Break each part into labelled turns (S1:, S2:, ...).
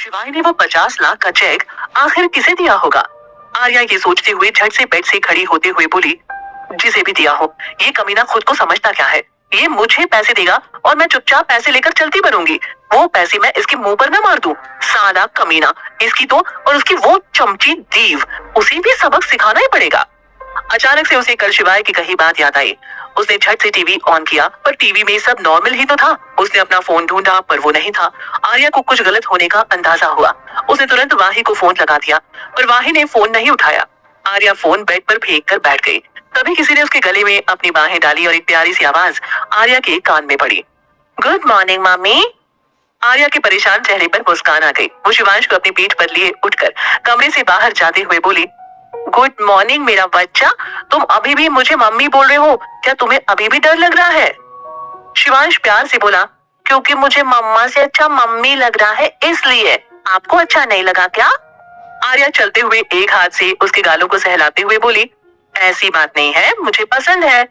S1: शिवानी ने वो 50 लाख का चेक आखिर किसे दिया होगा? आर्या ये सोचते हुए झट से बेड से खड़ी होते हुए बोली, जिसे भी दिया हो, ये कमीना खुद को समझता क्या है? ये मुझे पैसे देगा और मैं चुपचाप पैसे लेकर चलती बनूंगी। वो पैसे मैं इसके मुंह पर न मार दूं। साला कमीना, इसकी तो और उसकी वो चमची दीव, उसे भी सबक सिखाना ही पड़ेगा। अचानक से उसे कल शिवाय की कही बात याद आई। उसने झट से टीवी ऑन किया, पर टीवी में सब नॉर्मल ही तो था। उसने अपना फोन ढूंढा, पर वो नहीं था। आर्या को कुछ गलत होने का अंदाजा हुआ। उसने तुरंत वाही को फोन लगा दिया, पर वाही ने फोन नहीं उठाया। आर्या फोन बेड पर फेंक कर बैठ गई। तभी किसी ने उसके गले में अपनी बाहें डाली और एक प्यारी सी आवाज आर्या के कान में पड़ी। Good morning mummy. आर्या के परेशान चेहरे पर मुस्कान आ गई। वो शिवांश को अपनी पीठ पर लिए उठकर कमरे से बाहर जाते हुए बोली, गुड मॉर्निंग मेरा बच्चा, तुम अभी भी मुझे मम्मी बोल रहे हो? क्या तुम्हें अभी भी डर लग रहा है? शिवांश प्यार से बोला, क्योंकि मुझे मम्मा से अच्छा मम्मी लग रहा है इसलिए। आपको अच्छा नहीं लगा क्या? आर्या चलते हुए एक हाथ से उसके गालों को सहलाते हुए बोली, ऐसी बात नहीं है, मुझे पसंद है।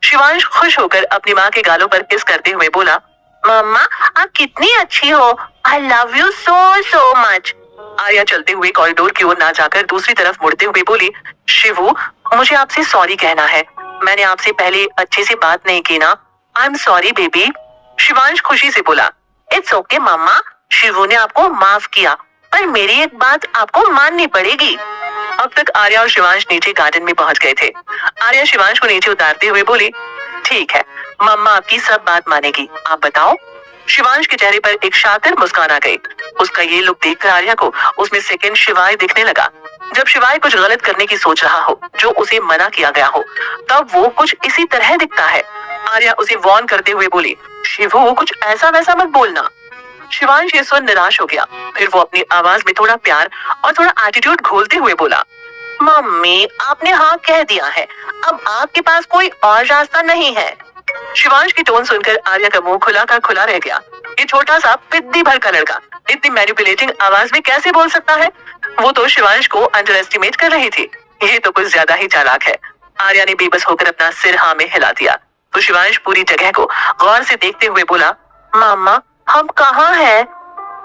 S1: शिवांश खुश होकर अपनी माँ के गालों पर किस करते हुए बोला, मम्मा आप कितनी अच्छी हो, आई love you so so much. Arya चलते हुए कॉरिडोर की ओर ना जाकर दूसरी तरफ मुड़ते हुए बोली, शिवू मुझे आपसे सॉरी कहना है। मैंने आपसे पहले अच्छे से बात नहीं की ना। I am sorry baby. Shivansh खुशी से बोला, इट्स ओके मम्मा, शिवू ने आपको माफ किया, पर मेरी एक बात आपको माननी पड़ेगी। अब तक आर्या और शिवांश नीचे गार्डन में पहुंच गए थे। आर्या शिवांश को नीचे उतारते हुए बोली, ठीक है, मम्मा आपकी सब बात मानेगी, आप बताओ। शिवांश के चेहरे पर एक शातिर मुस्कान आ गई। उसका ये लुक देखकर आर्या को उसमें सेकंड शिवाय दिखने लगा। जब शिवाय कुछ गलत करने की सोच रहा हो, जो उसे मना किया गया हो, तब वो कुछ इसी तरह दिखता है। आर्या उसे वार्न करते हुए बोली, शिवू कुछ ऐसा वैसा मत बोलना। शिवांश ये सुन निराश हो गया। फिर वो अपनी आवाज में थोड़ा प्यार और थोड़ा एटीट्यूड घोलते हुए बोला, मम्मी आपने हाँ कह दिया है, अब आपके पास कोई और रास्ता नहीं है। शिवांश की टोन सुनकर आर्या का मुंह खुला का खुला रह गया। ये छोटा सा पिद्दी भर का लड़का इतनी मैनिपुलेटिंग आवाज में कैसे बोल सकता है? वो तो शिवांश को अंडर एस्टिमेट कर रही थी। ये तो कुछ ज्यादा ही चालाक है। आर्या ने बेबस होकर अपना सिर हाँ में हिला दिया। तो शिवांश पूरी जगह को गौर से देखते हुए बोला, मामा हम कहाँ हैं?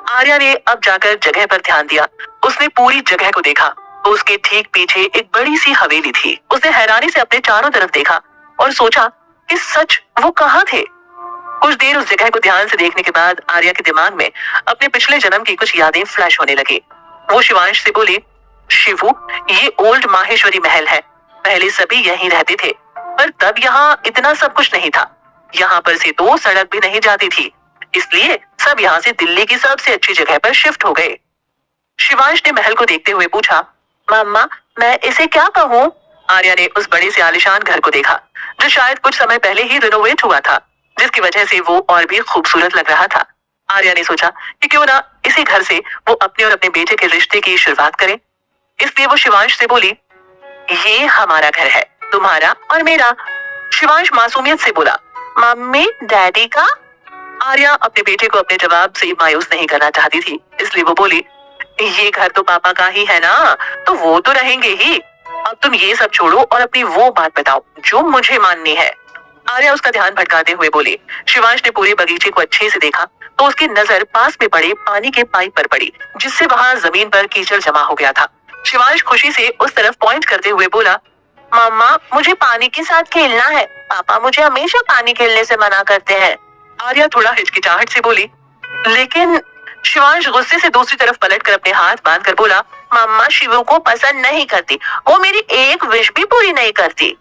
S1: आर्या ने अब जाकर जगह पर ध्यान दिया। उसने पूरी जगह को देखा। तो उसके ठीक पीछे एक बड़ी सी हवेली थी। उसने हैरानी से अपने चारों तरफ देखा और सोचा कि सच वो कहाँ थे। कुछ देर उस जगह को ध्यान से देखने के बाद आर्या के दिमाग में अपने पिछले जन्म की कुछ यादें फ्लैश होने लगी। वो शिवांश से बोली, शिवू ये ओल्ड माहेश्वरी महल है। पहले सभी यहीं रहते थे, पर तब यहाँ इतना सब कुछ नहीं था। यहाँ पर से तो सड़क भी नहीं जाती थी, इसलिए सब यहाँ से दिल्ली की सबसे अच्छी जगह पर शिफ्ट हो गए। शिवांश ने महल को देखते हुए पूछा, मम्मा मैं इसे क्या कहूँ? आर्या ने उस बड़े से आलीशान घर को देखा, जो शायद कुछ समय पहले ही रिनोवेट हुआ था, जिसकी वजह से वो और भी खूबसूरत लग रहा था। आर्या ने सोचा कि क्यों ना इसी घर से वो अपने और अपने बेटे के रिश्ते की शुरुआत करे। इसलिए वो शिवांश से बोली, ये हमारा घर है, तुम्हारा और मेरा। शिवांश मासूमियत से बोला, मम्मी डैडी का? आर्या अपने बेटे को अपने जवाब से मायूस नहीं करना चाहती थी, इसलिए वो बोली, ये घर तो पापा का ही है ना, तो वो तो रहेंगे ही। अब तुम ये सब छोड़ो और अपनी वो बात बताओ जो मुझे माननी है। आर्या उसका ध्यान भटकाते हुए बोली। शिवांश ने पूरे बगीचे को अच्छे से देखा तो उसकी नजर पास में पड़े पानी के पाइप पर पड़ी, जिससे वहां जमीन पर कीचड़ जमा हो गया था। शिवांश खुशी से उस तरफ पॉइंट करते हुए बोला, मम्मा मुझे पानी के साथ खेलना है, पापा मुझे हमेशा पानी खेलने से मना करते हैं। आर्या थोड़ा हिचकिचाहट से बोली, लेकिन शिवांश गुस्से से दूसरी तरफ पलटकर अपने हाथ बांधकर बोला, मम्मा शिवू को पसंद नहीं करती, वो मेरी एक विश भी पूरी नहीं करती।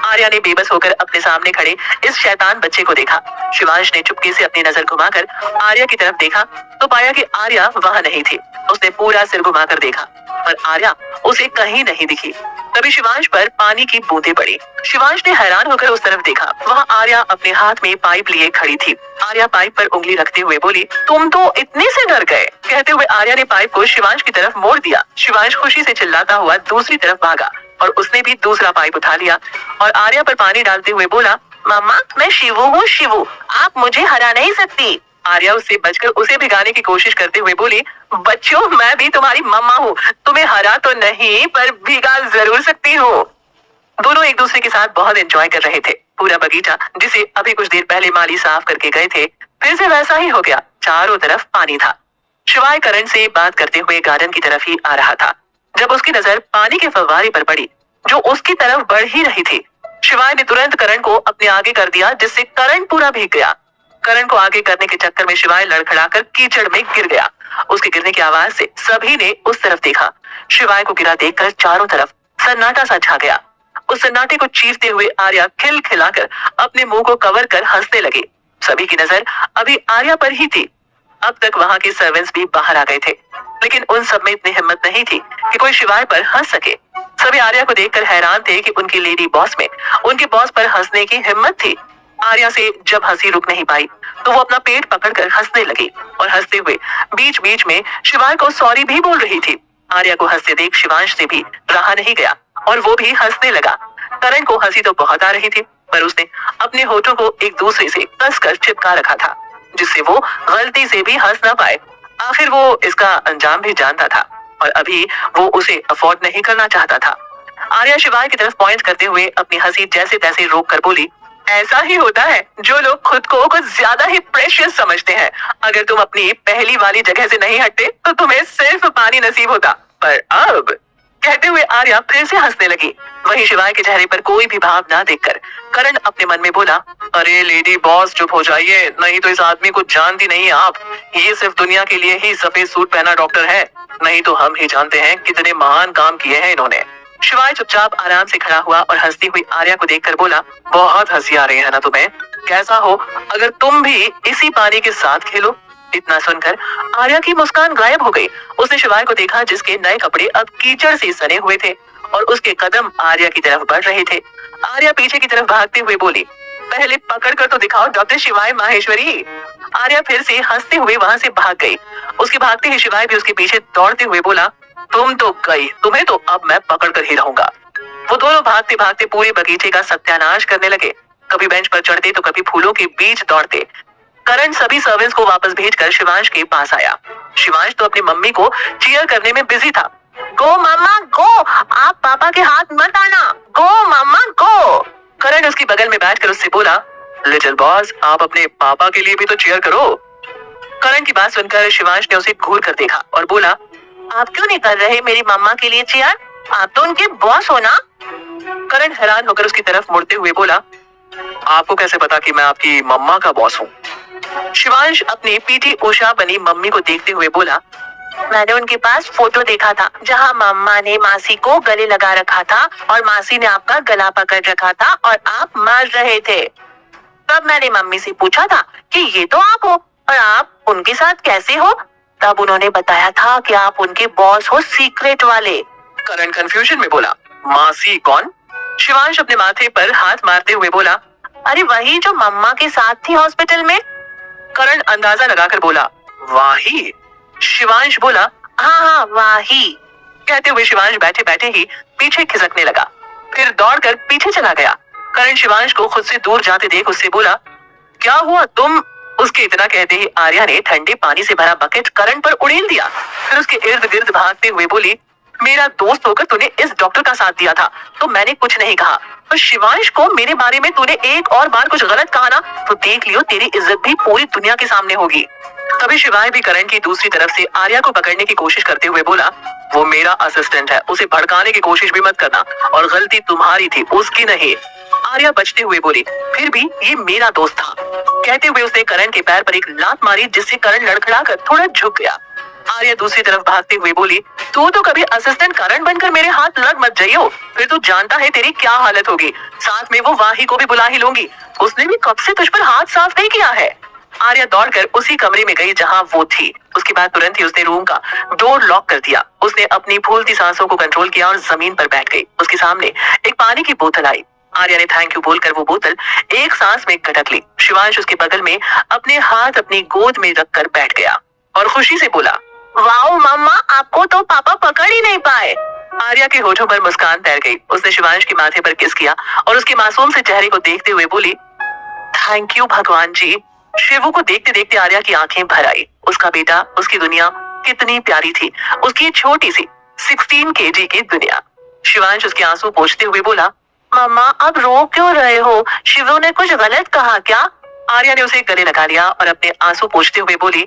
S1: आर्या ने बेबस होकर अपने सामने खड़े इस शैतान बच्चे को देखा। शिवांश ने चुपके से अपनी नजर घुमाकर आर्या की तरफ देखा तो पाया कि आर्या वहां नहीं थी। उसने पूरा सिर घुमाकर देखा, पर आर्या उसे कहीं नहीं दिखी। तभी शिवांश पर पानी की बूंदें पड़ी। शिवांश ने हैरान होकर उस तरफ देखा। वहाँ आर्या अपने हाथ में पाइप लिए खड़ी थी। आर्या पाइप पर उंगली रखते हुए बोली, तुम तो इतने से डर गए। कहते हुए आर्या ने पाइप को शिवांश की तरफ मोड़ दिया। शिवांश खुशी से चिल्लाता हुआ दूसरी तरफ भागा और उसने भी दूसरा पाइप उठा लिया और आर्या पर पानी डालते हुए बोला, मम्मा मैं शिवू हूँ शिवू, आप मुझे हरा नहीं सकती। आर्या उससे बचकर उसे भिगाने की कोशिश करते हुए बोली, बच्चों मैं भी तुम्हारी मम्मा हूँ, तुम्हें हरा तो नहीं पर भिगा जरूर सकती हूँ। दोनों एक दूसरे के साथ बहुत एंजॉय कर रहे थे। पूरा बगीचा जिसे अभी कुछ देर पहले माली साफ करके गए थे, फिर से वैसा ही हो गया। चारों तरफ पानी था। शिवाय करण से बात करते हुए गार्डन की तरफ ही आ रहा था जब उसकी नजर पानी के फव्वारे पर पड़ी जो उसकी तरफ बढ़ ही रही थी। शिवाय ने तुरंत करण को अपने आगे कर दिया जिससे करण पूरा भीग गया। करण को आगे करने के चक्कर में शिवाय लड़खड़ाकर कीचड़ में गिर गया। उसके गिरने की आवाज से सभी ने उस तरफ देखा। शिवाय को गिरा देखकर चारों तरफ सन्नाटा सा छा गया। उस सन्नाटे को चीरते हुए आर्या खिलखिलाकर अपने मुंह को कवर कर हंसने लगी। सभी की नजर अभी आर्या पर ही थी। अब तक वहां के सर्वेंट्स भी बाहर आ गए थे लेकिन उन सब में इतनी हिम्मत नहीं थी कि कोई शिवाय पर हंस सके। सभी आर्या को देखकर हैरान थे कि उनकी लेडी बॉस में उनके बॉस पर हंसने की हिम्मत थी। आर्या से जब हंसी रुक नहीं पाई तो वो अपना पेट पकड़कर हंसने लगी और हंसते हुए बीच बीच में शिवाय को सॉरी भी बोल रही थी। आर्या को हंसते देख शिवांश से भी रहा नहीं गया और वो भी हंसने लगा। करण को हंसी तो बहुत आ रही थी पर उसने अपने होठों को एक दूसरे से कसकर चिपका रखा था जिससे वो गलती से भी हंस ना पाए। आखिर वो इसका अंजाम भी जानता था और अभी वो उसे अफोर्ड नहीं करना चाहता था। आर्या शिवाय की तरफ पॉइंट करते हुए अपनी हंसी जैसे तैसे रोक कर बोली, ऐसा ही होता है जो लोग खुद को कुछ ज्यादा ही प्रेशियस समझते हैं। अगर तुम अपनी पहली वाली जगह से नहीं हटते तो तुम्हें सिर्फ पानी नसीब होता। पर अब कहते हुए आर्या फिर से हंसने लगी। वहीं शिवाय के चेहरे पर कोई भी भाव ना देखकर करण अपने मन में बोला, अरे लेडी बॉस चुप हो जाइए, नहीं तो इस आदमी को जानती नहीं आप। ये सिर्फ दुनिया के लिए ही सफेद सूट पहना डॉक्टर है, नहीं तो हम ही जानते हैं कितने महान काम किए हैं इन्होंने। शिवाय चुपचाप आराम से खड़ा हुआ और हंसती हुई आर्या को देखकर बोला, बहुत हंसी आ रही है ना तुम्हें? कैसा हो अगर तुम भी इसी पानी के साथ खेलो? इतना सुनकर आर्या की मुस्कान गायब हो गई। उसने शिवाय को देखा जिसके नए कपड़े अब कीचड़ से सने हुए थे और उसके कदम आर्या की तरफ बढ़ रहे थे। आर्या पीछे की तरफ भागते हुए बोली, पहले पकड़ कर तो दिखाओ डॉक्टर शिवाय माहेश्वरी। आर्या फिर से हंसते हुए वहां से भाग गई। उसके भागते ही शिवाय भी उसके पीछे दौड़ते हुए बोला, तुम तो गई, तुम्हें तो अब मैं पकड़ कर ही रहूंगा। वो दोनों भागते भागते पूरे बगीचे का सत्यानाश करने लगे। कभी बेंच पर चढ़ते तो कभी फूलों के बीच दौड़ते। करण सभी सर्वेंट्स को वापस भेजकर शिवांश के पास आया। शिवांश तो अपनी मम्मी को चीयर करने में बिजी था। गो मामा गो, आप पापा के हाथ मत आना, गो मामा गो। करण उसकी बगल में बैठकर उससे बोला, लिटिल बॉस आप अपने पापा के लिए भी तो चीयर करो। करण की बात सुनकर शिवांश ने उसे घूर कर देखा और बोला, आप क्यों नहीं कर रहे मेरी मम्मा के लिए चीयर? आप तो उनके बॉस हो ना। करण हैरान होकर उसकी तरफ मुड़ते हुए बोला, आपको कैसे पता कि मैं आपकी मम्मा का बॉस हूँ? शिवांश अपनी पीटी उषा बनी मम्मी को देखते हुए बोला, मैंने उनके पास फोटो देखा था जहाँ मम्मा ने मासी को गले लगा रखा था और मासी ने आपका गला पकड़ रखा था और आप मर रहे थे। तब मैंने मम्मी से पूछा था कि ये तो आप हो और आप उनके साथ कैसे हो? तब उन्होंने बताया था कि आप उनके बॉस हो सीक्रेट वाले। करण कंफ्यूजन में बोला, मासी कौन? शिवांश अपने माथे पर हाथ मारते हुए बोला, अरे वही जो मम्मा के साथ थी हॉस्पिटल में। करण अंदाजा लगाकर बोला, वाही? शिवांश बोला, हाँ हाँ वाही। कहते हुए शिवांश बैठे बैठे ही पीछे खिसकने लगा, फिर दौड़कर पीछे चला गया। करण शिवांश को खुद से दूर जाते देख उससे बोला, क्या हुआ तुम? उसके इतना कहते ही आर्या ने ठंडे पानी से भरा बकेट करण पर उड़ेल दिया। फिर उसके इर्द गिर्द भागते हुए बोली, मेरा दोस्त होकर तूने इस डॉक्टर का साथ दिया था तो मैंने कुछ नहीं कहा, पर शिवांश को मेरे बारे में तूने एक और बार कुछ गलत कहा ना तो देख लियो तेरी इज्जत भी पूरी दुनिया के सामने होगी। तभी शिवाय भी करण की दूसरी तरफ से आर्या को पकड़ने की कोशिश करते हुए बोला, वो मेरा असिस्टेंट है, उसे भड़काने की कोशिश भी मत करना और गलती तुम्हारी थी उसकी नहीं। आर्या बचते हुए बोली, फिर भी ये मेरा दोस्त था। कहते हुए उसने करण के पैर पर एक लात मारी जिससे करण लड़खड़ाकर थोड़ा झुक गया। आर्या दूसरी तरफ भागते हुए बोली, तू तो कभी असिस्टेंट करण बनकर मेरे हाथ लग मत जाइयो, फिर तू जानता है तेरी क्या हालत होगी। साथ में वो वाही को भी बुला ही लूंगी, उसने भी कब से तुझ पर हाथ साफ नहीं किया है। आर्या दौड़कर उसी कमरे में गई जहां वो थी। उसके बाद तुरंत ही उसने रूम का डोर लॉक कर दिया। उसने अपनी फूलती सांसों को कंट्रोल किया और जमीन पर बैठ गई। उसके सामने एक पानी की बोतल आई। आर्या ने थैंक यू बोलकर वो बोतल एक सांस में गटक ली। शिवांश उसके बगल में अपने हाथ अपनी गोद में रखकर बैठ गया और खुशी से बोला, वाओ मम्मा, आपको तो पापा पकड़ ही नहीं पाए। आर्या के होठों पर मुस्कान तैर गई। उसने शिवांश के माथे पर किस किया और उसके मासूम से चेहरे को देखते हुए बोली, थैंक यू भगवान जी। शिवू को देखते देखते आर्या की आंखें भर आई। उसका बेटा, उसकी दुनिया कितनी प्यारी थी, उसकी छोटी सी 16 केजी की दुनिया। शिवांश उसके आंसू पोंछते हुए बोला, मम्मा अब रो क्यों रहे हो? शिवू ने कुछ गलत कहा क्या? आर्या ने उसे गले लगा लिया और अपने आंसू पोंछते हुए बोली,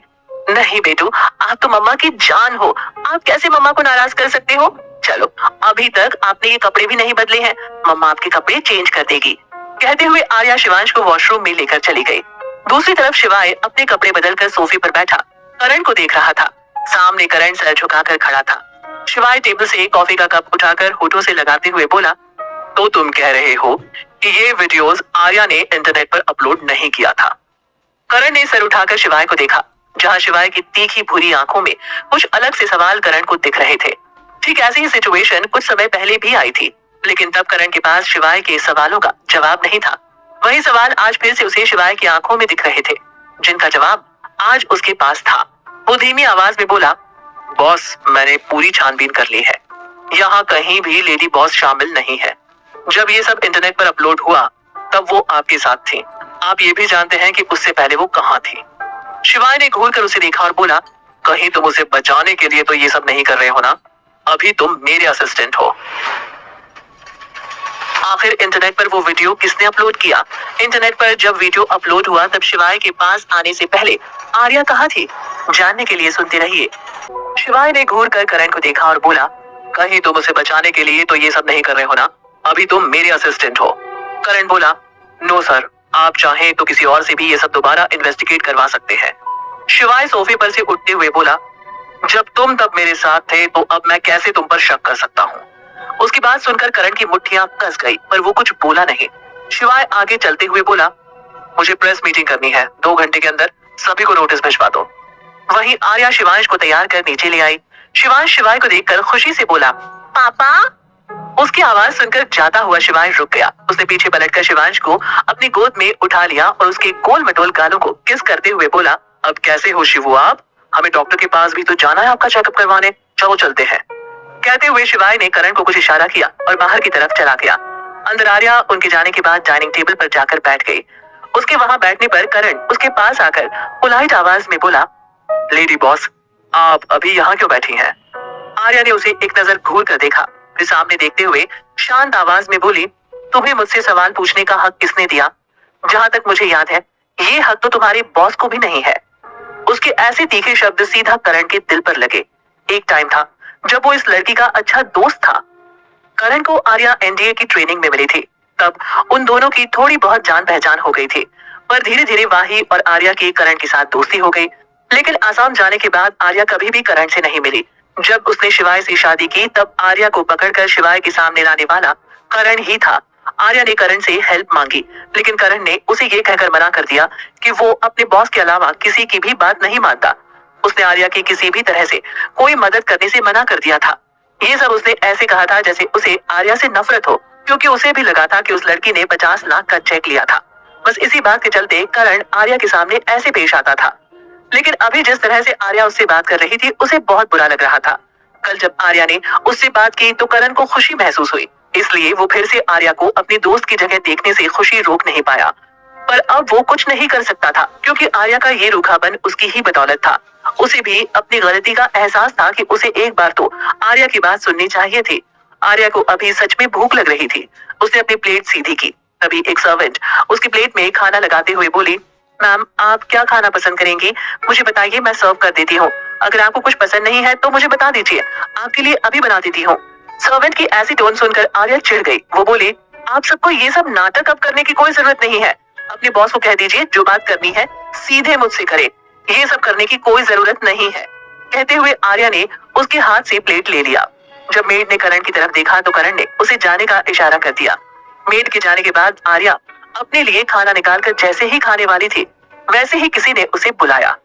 S1: नहीं बेटू, आप तो मम्मा की जान हो, आप कैसे मम्मा को नाराज कर सकते हो? चलो, अभी तक आपने ये कपड़े भी नहीं बदले हैं, मम्मा आपके कपड़े चेंज कर देगी। कहते हुए आर्या शिवांश को वॉशरूम में लेकर चली गई। दूसरी तरफ शिवाय अपने कपड़े बदलकर सोफे पर बैठा करण को देख रहा था। सामने करण सर झुकाकर खड़ा था। शिवाय टेबल से कॉफी का कप उठाकर होठों से लगाते हुए बोला, तो तुम कह रहे हो कि ये वीडियोस आर्या ने इंटरनेट पर अपलोड नहीं किया था? करण ने सर उठाकर शिवाय को देखा, जहां शिवाय की तीखी भूरी आंखों में कुछ अलग से सवाल करण को दिख रहे थे। ठीक ऐसी ही सिचुएशन कुछ समय पहले भी आई थी, लेकिन तब करण के पास शिवाय के सवालों का जवाब नहीं था। वही सवाल आज फिर से उसे शिवाय की आंखों में दिख रहे थे, जिनका जवाब आज उसके पास था। वो धीमी आवाज में बोला, बॉस, मैंने पूरी छानबीन कर ली है, यहाँ कहीं भी लेडी बॉस शामिल नहीं है। जब ये सब इंटरनेट पर अपलोड हुआ तब वो आपके साथ थी। आप ये भी जानते हैं कि उससे पहले वो कहाँ थी। शिवाय ने घूर कर उसे देखा और बोला, कहीं तुम उसे बचाने के लिए तो ये सब नहीं कर रहे हो ना? अभी तुम मेरे असिस्टेंट हो। आखिर इंटरनेट पर वो वीडियो किसने अपलोड किया? इंटरनेट पर जब वीडियो अपलोड हुआ तब शिवाय के पास आने से पहले आर्या कहाँ थी? जानने के लिए सुनते रहिए। शिवाय ने घूर कर करण को देखा और बोला, कहीं तुम उसे बचाने के लिए तो ये सब नहीं कर रहे हो ना? अभी तुम मेरे असिस्टेंट हो। करण बोला, नो सर, आप चाहें तो किसी और से भी ये सब दोबारा इन्वेस्टिगेट करवा सकते हैं। शिवाय सोफे पर से उठते हुए बोला, जब तुम तब मेरे साथ थे तो अब मैं कैसे तुम पर शक कर सकता हूँ? उसकी बात सुनकर करण की मुट्ठियां कस गई, पर वो कुछ बोला नहीं। शिवाय आगे चलते हुए बोला, मुझे प्रेस मीटिंग करनी है, 2 घंटे के अंदर सभी को नोटिस भिजवा दो। वहीं आर्या शिवांश को तैयार कर नीचे ले आई। शिवांश शिवाय को देखकर खुशी से बोला, पापा। उसकी आवाज सुनकर जाता हुआ शिवाय रुक गया। उसने पीछे पलटकर शिवांश को अपनी गोद में उठा लिया और उसके गोल मटोल गालों को किस करते हुए बोला, अब कैसे हो शिवू आप? हमें डॉक्टर के पास भी तो जाना है आपका चेकअप करवाने, चलो चलते हैं। कहते हुए शिवाय ने करण को कुछ इशारा किया और बाहर की तरफ चला गया। अंदर आर्या उनके जाने के बाद डाइनिंग टेबल पर जाकर बैठ गई। उसके वहां बैठने पर करण उसके पास आकर पोलाइट आवाज में बोला, लेडी बॉस, आप अभी यहाँ क्यों बैठी हैं? आर्या ने उसे एक नजर घूर कर देखा, फिर सामने देखते हुए शांत आवाज में बोली, तुम्हें मुझसे सवाल पूछने का हक किसने दिया? जहाँ तक मुझे याद है ये हक तो तुम्हारे बॉस को भी नहीं है। उसके ऐसे तीखे शब्द सीधा करण के दिल पर लगे। एक टाइम था जब वो इस लड़की का अच्छा दोस्त था। करण को आर्या एनडीए की ट्रेनिंग में मिली थी, तब उन दोनों की थोड़ी बहुत जान पहचान हो गई थी, पर धीरे धीरे वाही और आर्या की करण के साथ दोस्ती हो गई। लेकिन आसाम जाने के बाद आर्या कभी भी करण से नहीं मिली। जब उसने शिवाय से शादी की तब आर्या को पकड़कर शिवाय के सामने लाने वाला करण ही था। आर्या ने करण से हेल्प मांगी, लेकिन करण ने उसे ये कहकर मना कर दिया कि वो अपने बॉस के अलावा किसी की भी बात नहीं मानता। उसने आर्या की किसी भी तरह से कोई मदद करने से मना कर दिया था। ये सब उसने ऐसे कहा था जैसे उसे आर्या से नफरत हो, क्योंकि उसे भी लगा था कि उस लड़की ने 50 लाख का चेक लिया था। बस इसी बात के चलते करण आर्या के सामने ऐसे पेश आता था। लेकिन अभी जिस तरह से आर्या उससे बात कर रही थी उसे बहुत बुरा लग रहा था। कल जब आर्या ने उससे बात की तो करण को खुशी महसूस हुई, इसलिए वो फिर से आर्या को अपनी दोस्त की जगह देखने से खुशी रोक नहीं पाया। पर अब वो कुछ नहीं कर सकता था, क्योंकि आर्या का ये रूखापन उसकी ही बदौलत था। उसे भी अपनी गलती का एहसास था कि उसे एक बार तो आर्या की बात सुननी चाहिए थी। आर्या को अभी सच में भूख लग रही थी। उसने अपनी प्लेट सीधी की, तभी एक सर्वेंट उसकी प्लेट में खाना लगाते हुए बोली, मैम आप क्या खाना पसंद करेंगी? मुझे बताइए, मैं सर्व कर देती हूँ। अगर आपको कुछ पसंद नहीं है तो मुझे बता दीजिए, आपके लिए अभी बना देती हूँ। सर्वेंट की ऐसी टोन सुनकर आर्या चिढ़ गई। वो बोली, आप सबको ये सब नाटक अब करने की कोई जरूरत नहीं है। अपने बॉस को कह दीजिए जो बात करनी है सीधे मुझसे करे, ये सब करने की कोई जरूरत नहीं है। कहते हुए आर्या ने उसके हाथ से प्लेट ले लिया। जब मेड ने करण की तरफ देखा तो करण ने उसे जाने का इशारा कर दिया। मेड के जाने के बाद आर्या अपने लिए खाना निकालकर जैसे ही खाने वाली थी वैसे ही किसी ने उसे बुलाया।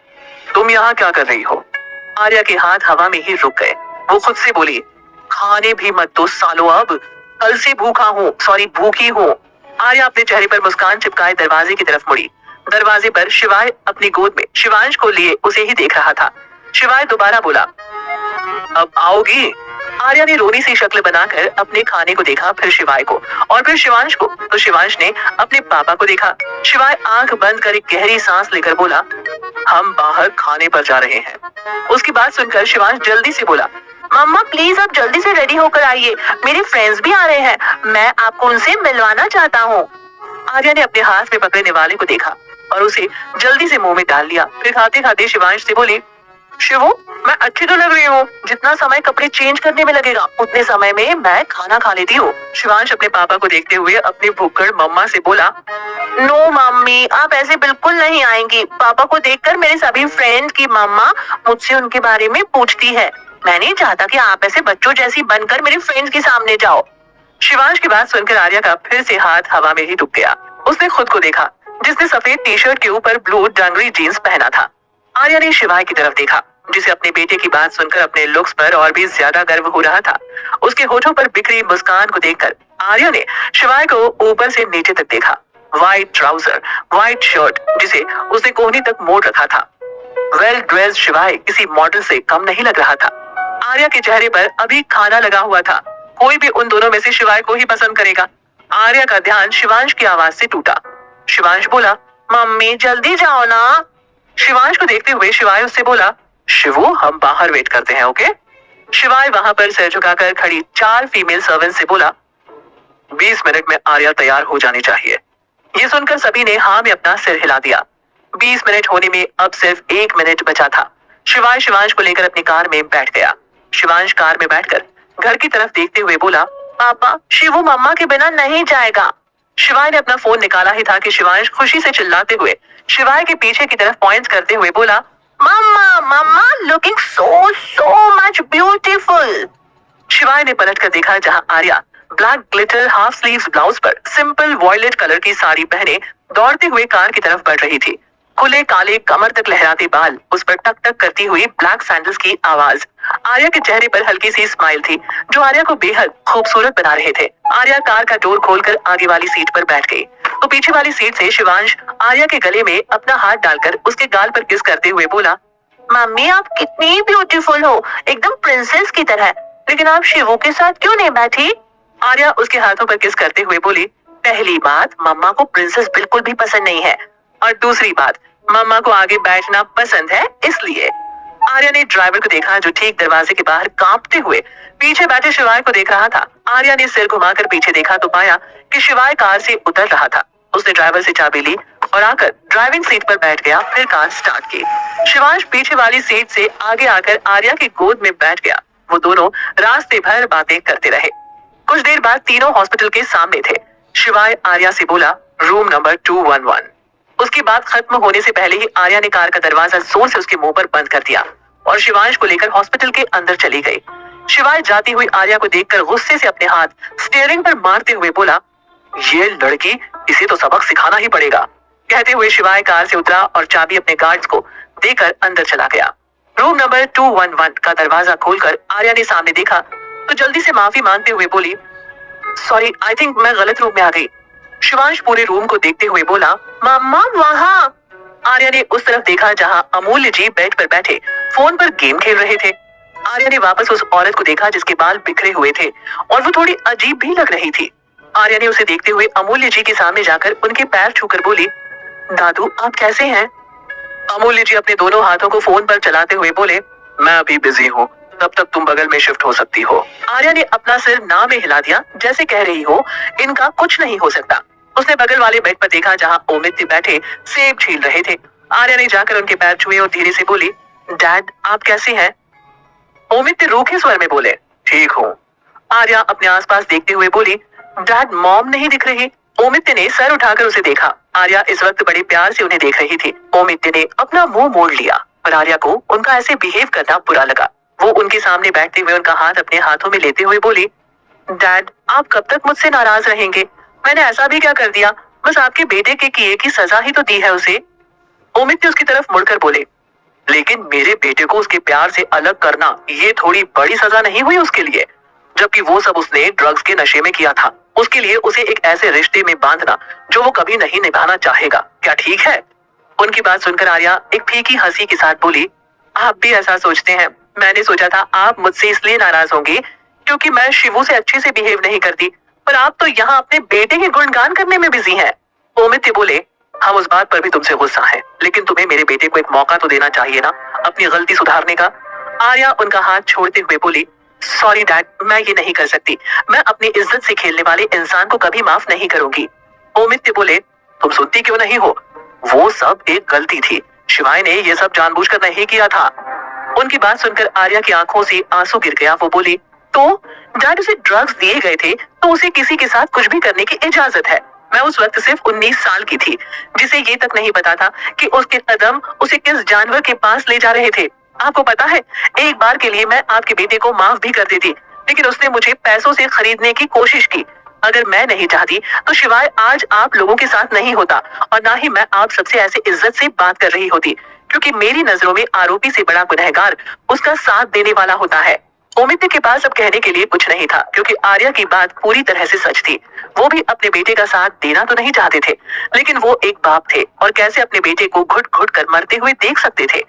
S1: तुम यहाँ क्या कर रही हो? आर्या के हाथ हवा में ही रुक गए। वो खुद से बोली, खाने भी मत दो सालो, अब कल से भूखी हूँ। आर्या अपने चेहरे पर मुस्कान चिपकाए दरवाजे की तरफ मुड़ी। दरवाजे पर शिवाय अपनी गोद में शिवांश को लिए उसे ही देख रहा था। शिवाय दोबारा बोला, अब आओगी? आर्या ने रोनी सी शक्ल बनाकर अपने खाने को देखा, फिर शिवाय को और फिर शिवांश को, तो शिवांश ने अपने पापा को देखा। शिवाय आंख बंद कर एक गहरी सांस लेकर बोला, हम बाहर खाने पर जा रहे हैं। उसकी बात सुनकर शिवांश जल्दी से बोला, मम्मा प्लीज आप जल्दी से रेडी होकर आइए, मेरे फ्रेंड्स भी आ रहे हैं, मैं आपको उनसे मिलवाना चाहता हूँ। आर्या ने अपने हाथ में पकड़ने वाले को देखा और उसे जल्दी से मुंह में डाल लिया। फिर खाते खाते शिवांश से बोली, शिवू, मैं अच्छी तो लग रही हूँ। जितना समय कपड़े चेंज करने में लगेगा उतने समय में मैं खाना खा लेती हूँ। शिवांश अपने पापा को देखते हुए अपनी भुक्कड़ मम्मा से बोला, नो मम्मी, आप ऐसे बिल्कुल नहीं आएंगी। पापा को देखकर मेरे सभी फ्रेंड की मम्मा मुझसे उनके बारे में पूछती है। मैं नहीं चाहता कि आप ऐसे बच्चों जैसी बनकर मेरे फ्रेंड्स के सामने जाओ। शिवांश की बात सुनकर आर्या का फिर से हाथ हवा में ही रुक गया। उसने खुद को देखा, जिसने सफेद टी शर्ट के ऊपर ब्लू डंगरी जीन्स पहना था। आर्या ने शिवाय की तरफ देखा, जिसे अपने बेटे की बात सुनकर अपने लुक्स पर और भी ज्यादा गर्व हो रहा था। उसके होठों पर बिखरी मुस्कान को देखकर आर्या ने शिवाय को ऊपर से नीचे तक देखा। व्हाइट ट्राउजर, व्हाइट शर्ट, जिसे उसने कोहनी तक मोड़ रखा था। वेल ड्रेस्ड शिवाय किसी मॉडल से कम नहीं लग रहा था। आर्या के चेहरे पर अभी खाना लगा हुआ था। कोई भी उन दोनों में से शिवाय को ही पसंद करेगा। आर्या का ध्यान शिवांश की आवाज से टूटा। शिवांश बोला, मम्मी जल्दी जाओ ना। शिवांश को देखते हुए शिवाय उससे बोला, शिवू, हम बाहर वेट करते हैं, ओके? शिवाय वहां पर सिर झुकाकर खड़ी 4 फीमेल सर्वेंट से बोला, 20 मिनट में आर्या तैयार हो जानी चाहिए। ये सुनकर सभी ने हाँ में अपना सिर हिला दिया। 20 मिनट होने में अब सिर्फ 1 मिनट बचा था। शिवाय शिवांश को लेकर अपनी कार में बैठ गया। शिवांश कार में बैठकर घर की तरफ देखते हुए बोला, पापा, शिवू मम्मा के बिना नहीं जाएगा। शिवाय ने अपना फोन निकाला ही था कि शिवांश खुशी से चिल्लाते हुए शिवाय के पीछे की तरफ पॉइंट करते हुए बोला, मम्मा, मम्मा लुकिंग सो मच ब्यूटीफुल। शिवाय ने पलट कर देखा जहां Arya black glitter half sleeves blouse पर सिंपल वॉयलेट कलर की साड़ी पहने दौड़ते हुए कार की तरफ बढ़ रही थी। खुले काले कमर तक लहराते बाल, उस पर टक टक करती हुई ब्लैक सैंडल्स की आवाज। आर्या के चेहरे पर हल्की सी स्माइल थी जो आर्या को बेहद खूबसूरत बना रहे थे। आर्या कार का डोर खोलकर आगे वाली सीट पर बैठ गई तो पीछे वाली सीट से शिवांश आर्या के गले में अपना हाथ डालकर उसके गाल पर किस करते हुए बोला, मम्मी आप कितनी ब्यूटीफुल हो, एकदम प्रिंसेस की तरह। लेकिन आप शिवू के साथ क्यों नहीं बैठी? आर्या उसके हाथों पर किस करते हुए बोली, पहली बात, मम्मा को प्रिंसेस बिल्कुल भी पसंद नहीं है, और दूसरी बात, मम्मा को आगे बैठना पसंद है इसलिए। आर्या ने ड्राइवर को देखा जो ठीक दरवाजे के बाहर कांपते हुए पीछे बैठे शिवाय को देख रहा था। आर्या ने सिर घुमाकर पीछे देखा तो पाया कि शिवाय कार से उतर रहा था। उसने ड्राइवर से चाबी ली और आकर ड्राइविंग सीट पर बैठ गया, फिर कार स्टार्ट की। शिवांश पीछे वाली सीट से आगे आकर आर्या की गोद में बैठ गया। वो दोनों रास्ते भर बातें करते रहे। कुछ देर बाद तीनों हॉस्पिटल के सामने थे। शिवाय आर्या से बोला, रूम नंबर 211। उसकी बात खत्म होने से पहले ही आर्या ने कार का दरवाजा जोर से उसके मुंह पर बंद कर दिया और शिवांश को लेकर हॉस्पिटल के अंदर चली गई। शिवाय जाती हुई आर्या को देखकर गुस्से से अपने हाथ स्टीयरिंग पर मारते हुए बोला, ये लड़की, इसे तो सबक सिखाना ही पड़ेगा। कहते हुए शिवाय कार से उतरा और चाबी अपने गार्ड्स को देकर अंदर चला गया। रूम नंबर 211 का दरवाजा खोलकर आर्या ने सामने देखा तो जल्दी से माफी मांगते हुए बोली, सॉरी, आई थिंक मैं गलत रूम में आ गई। शिवांश पूरे रूम को देखते हुए बोला, मम्मा वहाँ। आर्या ने उस तरफ देखा जहाँ अमूल्य जी बेड पर बैठे फोन पर गेम खेल रहे थे। आर्या ने वापस उस औरत को देखा जिसके बाल बिखरे हुए थे और वो थोड़ी अजीब भी लग रही थी। आर्या ने उसे देखते हुए अमूल्य जी के सामने जाकर उनके पैर छूकर बोली, दादू आप कैसे हैं? अमूल्य जी अपने दोनों हाथों को फोन पर चलाते हुए बोले, मैं अभी बिजी हूँ, तब तक तुम बगल में शिफ्ट हो सकती हो। आर्या ने अपना सिर ना में हिला दिया जैसे कह रही हो, इनका कुछ नहीं हो सकता। उसने बगल वाले बेड पर देखा जहाँ ओमित बैठे सेब छील रहे थे। आर्या ने जाकर उनके पैर छुए और धीरे से बोली, डैड आप कैसे हैं? ओमित रूखे स्वर में बोले, ठीक हूँ। आर्या अपने आसपास देखते हुए बोली, डैड मॉम नहीं दिख रही। ओमित ने सर उठाकर उसे देखा। आर्या इस वक्त बड़े प्यार से उन्हें देख रही थी। ओमित ने अपना मुंह मोड़ लिया पर आर्या को उनका ऐसे बिहेव करना बुरा लगा। वो उनके सामने बैठते हुए उनका हाथ अपने हाथों में लेते हुए बोली, डैड आप कब तक मुझसे नाराज रहेंगे? मैंने ऐसा भी क्या कर दिया? बस आपके बेटे के किए की सजा ही तो दी है उसे। ओमित उसकी तरफ मुड़कर बोले, लेकिन मेरे बेटे को उसके प्यार से अलग करना ये थोड़ी बड़ी सजा नहीं हुई उसके लिए, जबकि वो सब उसने ड्रग्स के नशे में किया था। उसके लिए उसे एक ऐसे रिश्ते में बांधना जो वो कभी नहीं निभाना चाहेगा, क्या ठीक है? उनकी बात सुनकर आर्या एक फीकी हंसी के साथ बोली, आप भी ऐसा सोचते हैं? मैंने सोचा था आप मुझसे इसलिए नाराज होंगे क्योंकि मैं शिवू से अच्छे से बिहेव नहीं करती, पर आप तो यहाँ अपने बेटे के गुणगान करने में बिजी हैं। ओमित बोले, हम उस बात पर भी तुमसे गुस्सा हैं, लेकिन तुम्हें मेरे बेटे को एक मौका तो देना चाहिए ना अपनी गलती सुधारने का। आर्या उनका हाथ छोड़ते हुए बोली, सॉरी डैड, मैं ये नहीं कर सकती। मैं अपनी इज्जत से खेलने वाले इंसान को कभी माफ नहीं करूंगी। ओमित बोले, तुम सुनती क्यों नहीं हो? वो सब एक गलती थी। शिवाय ने ये सब जानबूझकर नहीं किया था। उनकी बात सुनकर आर्या की आंखों से आंसू गिर गया। वो बोली, तो डैड उसे ड्रग्स दिए गए थे तो उसे किसी के साथ कुछ भी करने की इजाजत है। मैं उस वक्त सिर्फ 19 साल की थी, जिसे ये तक नहीं पता था कि उसके कदम उसे किस जानवर के पास ले जा रहे थे। आपको पता है, एक बार के लिए मैं आपके बेटे को माफ भी कर देती, लेकिन उसने मुझे पैसों से खरीदने की कोशिश की। अगर मैं नहीं चाहती तो शिवाय आज आप लोगों के साथ नहीं होता, और ना ही मैं आप सबसे ऐसे इज्जत से बात कर रही होती, क्योंकि मेरी नजरों में आरोपी से बड़ा गुनहगार उसका साथ देने वाला होता है। ओमित के पास अब कहने के लिए कुछ नहीं था, क्योंकि आर्या की बात पूरी तरह से सच थी। वो भी अपने बेटे का साथ देना तो नहीं चाहते थे, लेकिन वो एक बाप थे और कैसे अपने बेटे को घुट घुट कर मरते हुए देख सकते थे।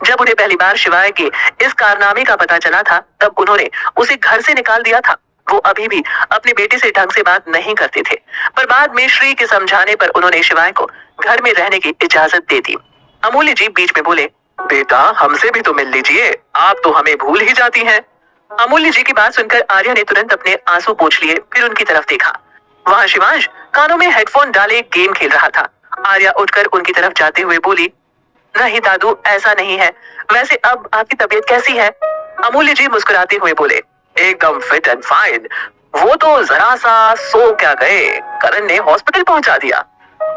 S1: जब उन्हें पहली बार शिवाय के इस कारनामे का पता चला था, तब उन्होंने उसे घर से निकाल दिया था। वो अभी भी अपने बेटे से ढंग से बात नहीं करते थे, पर बाद में श्री के समझाने पर उन्होंने शिवाय को घर में रहने की इजाजत दे दी। अमूल्य जी बीच में बोले, बेटा हमसे भी तो मिल लीजिए, आप तो हमें भूल ही जाती हैं। अमूल्य जी की बात सुनकर आर्या ने तुरंत अपने आंसू पोंछ लिए, फिर उनकी तरफ देखा। वहां शिवांश कानों में हेडफोन डाले गेम खेल रहा था। आर्या उठकर उनकी तरफ जाते हुए बोली, नहीं दादू, ऐसा नहीं है। वैसे अब आपकी तबीयत कैसी है? अमूल्य जी मुस्कुराते हुए बोले, एकदम फिट एंड फाइन। वो तो जरा सा सो क्या गए, करण ने हॉस्पिटल पहुंचा दिया।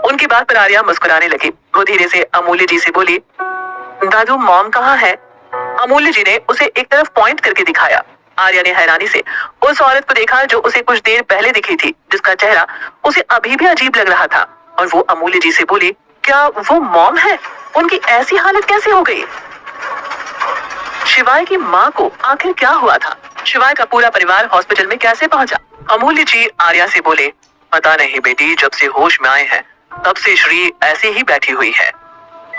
S1: उनकी बात पर आर्या मुस्कुराने लगी। वो धीरे से अमूल्य जी से बोली, दादू मॉम कहाँ है? अमूल्य जी ने उसे एक तरफ पॉइंट करके दिखाया। आर्या ने हैरानी से उस औरत को देखा जो उसे कुछ देर पहले दिखी थी, जिसका चेहरा उसे अभी भी अजीब लग रहा था, और वो अमूल्य जी से बोली, क्या वो मॉम है? उनकी ऐसी हालत कैसे हो गई? शिवाय की माँ को आखिर क्या हुआ था? शिवाय का पूरा परिवार हॉस्पिटल में कैसे पहुंचा? अमूल्य जी आर्या से बोले, पता नहीं बेटी, जब से होश में आए हैं तब से श्री ऐसे ही बैठी हुई है।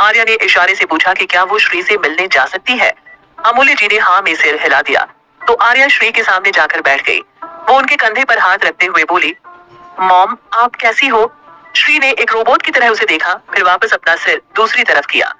S1: आर्या ने इशारे से पूछा कि क्या वो श्री से मिलने जा सकती है। अमूल्य जी ने हाँ में सिर हिला दिया, तो आर्या श्री के सामने जाकर बैठ गई। वो उनके कंधे पर हाथ रखते हुए बोली, मॉम आप कैसी हो? श्री ने एक रोबोट की तरह उसे देखा, फिर वापस अपना सिर दूसरी तरफ किया।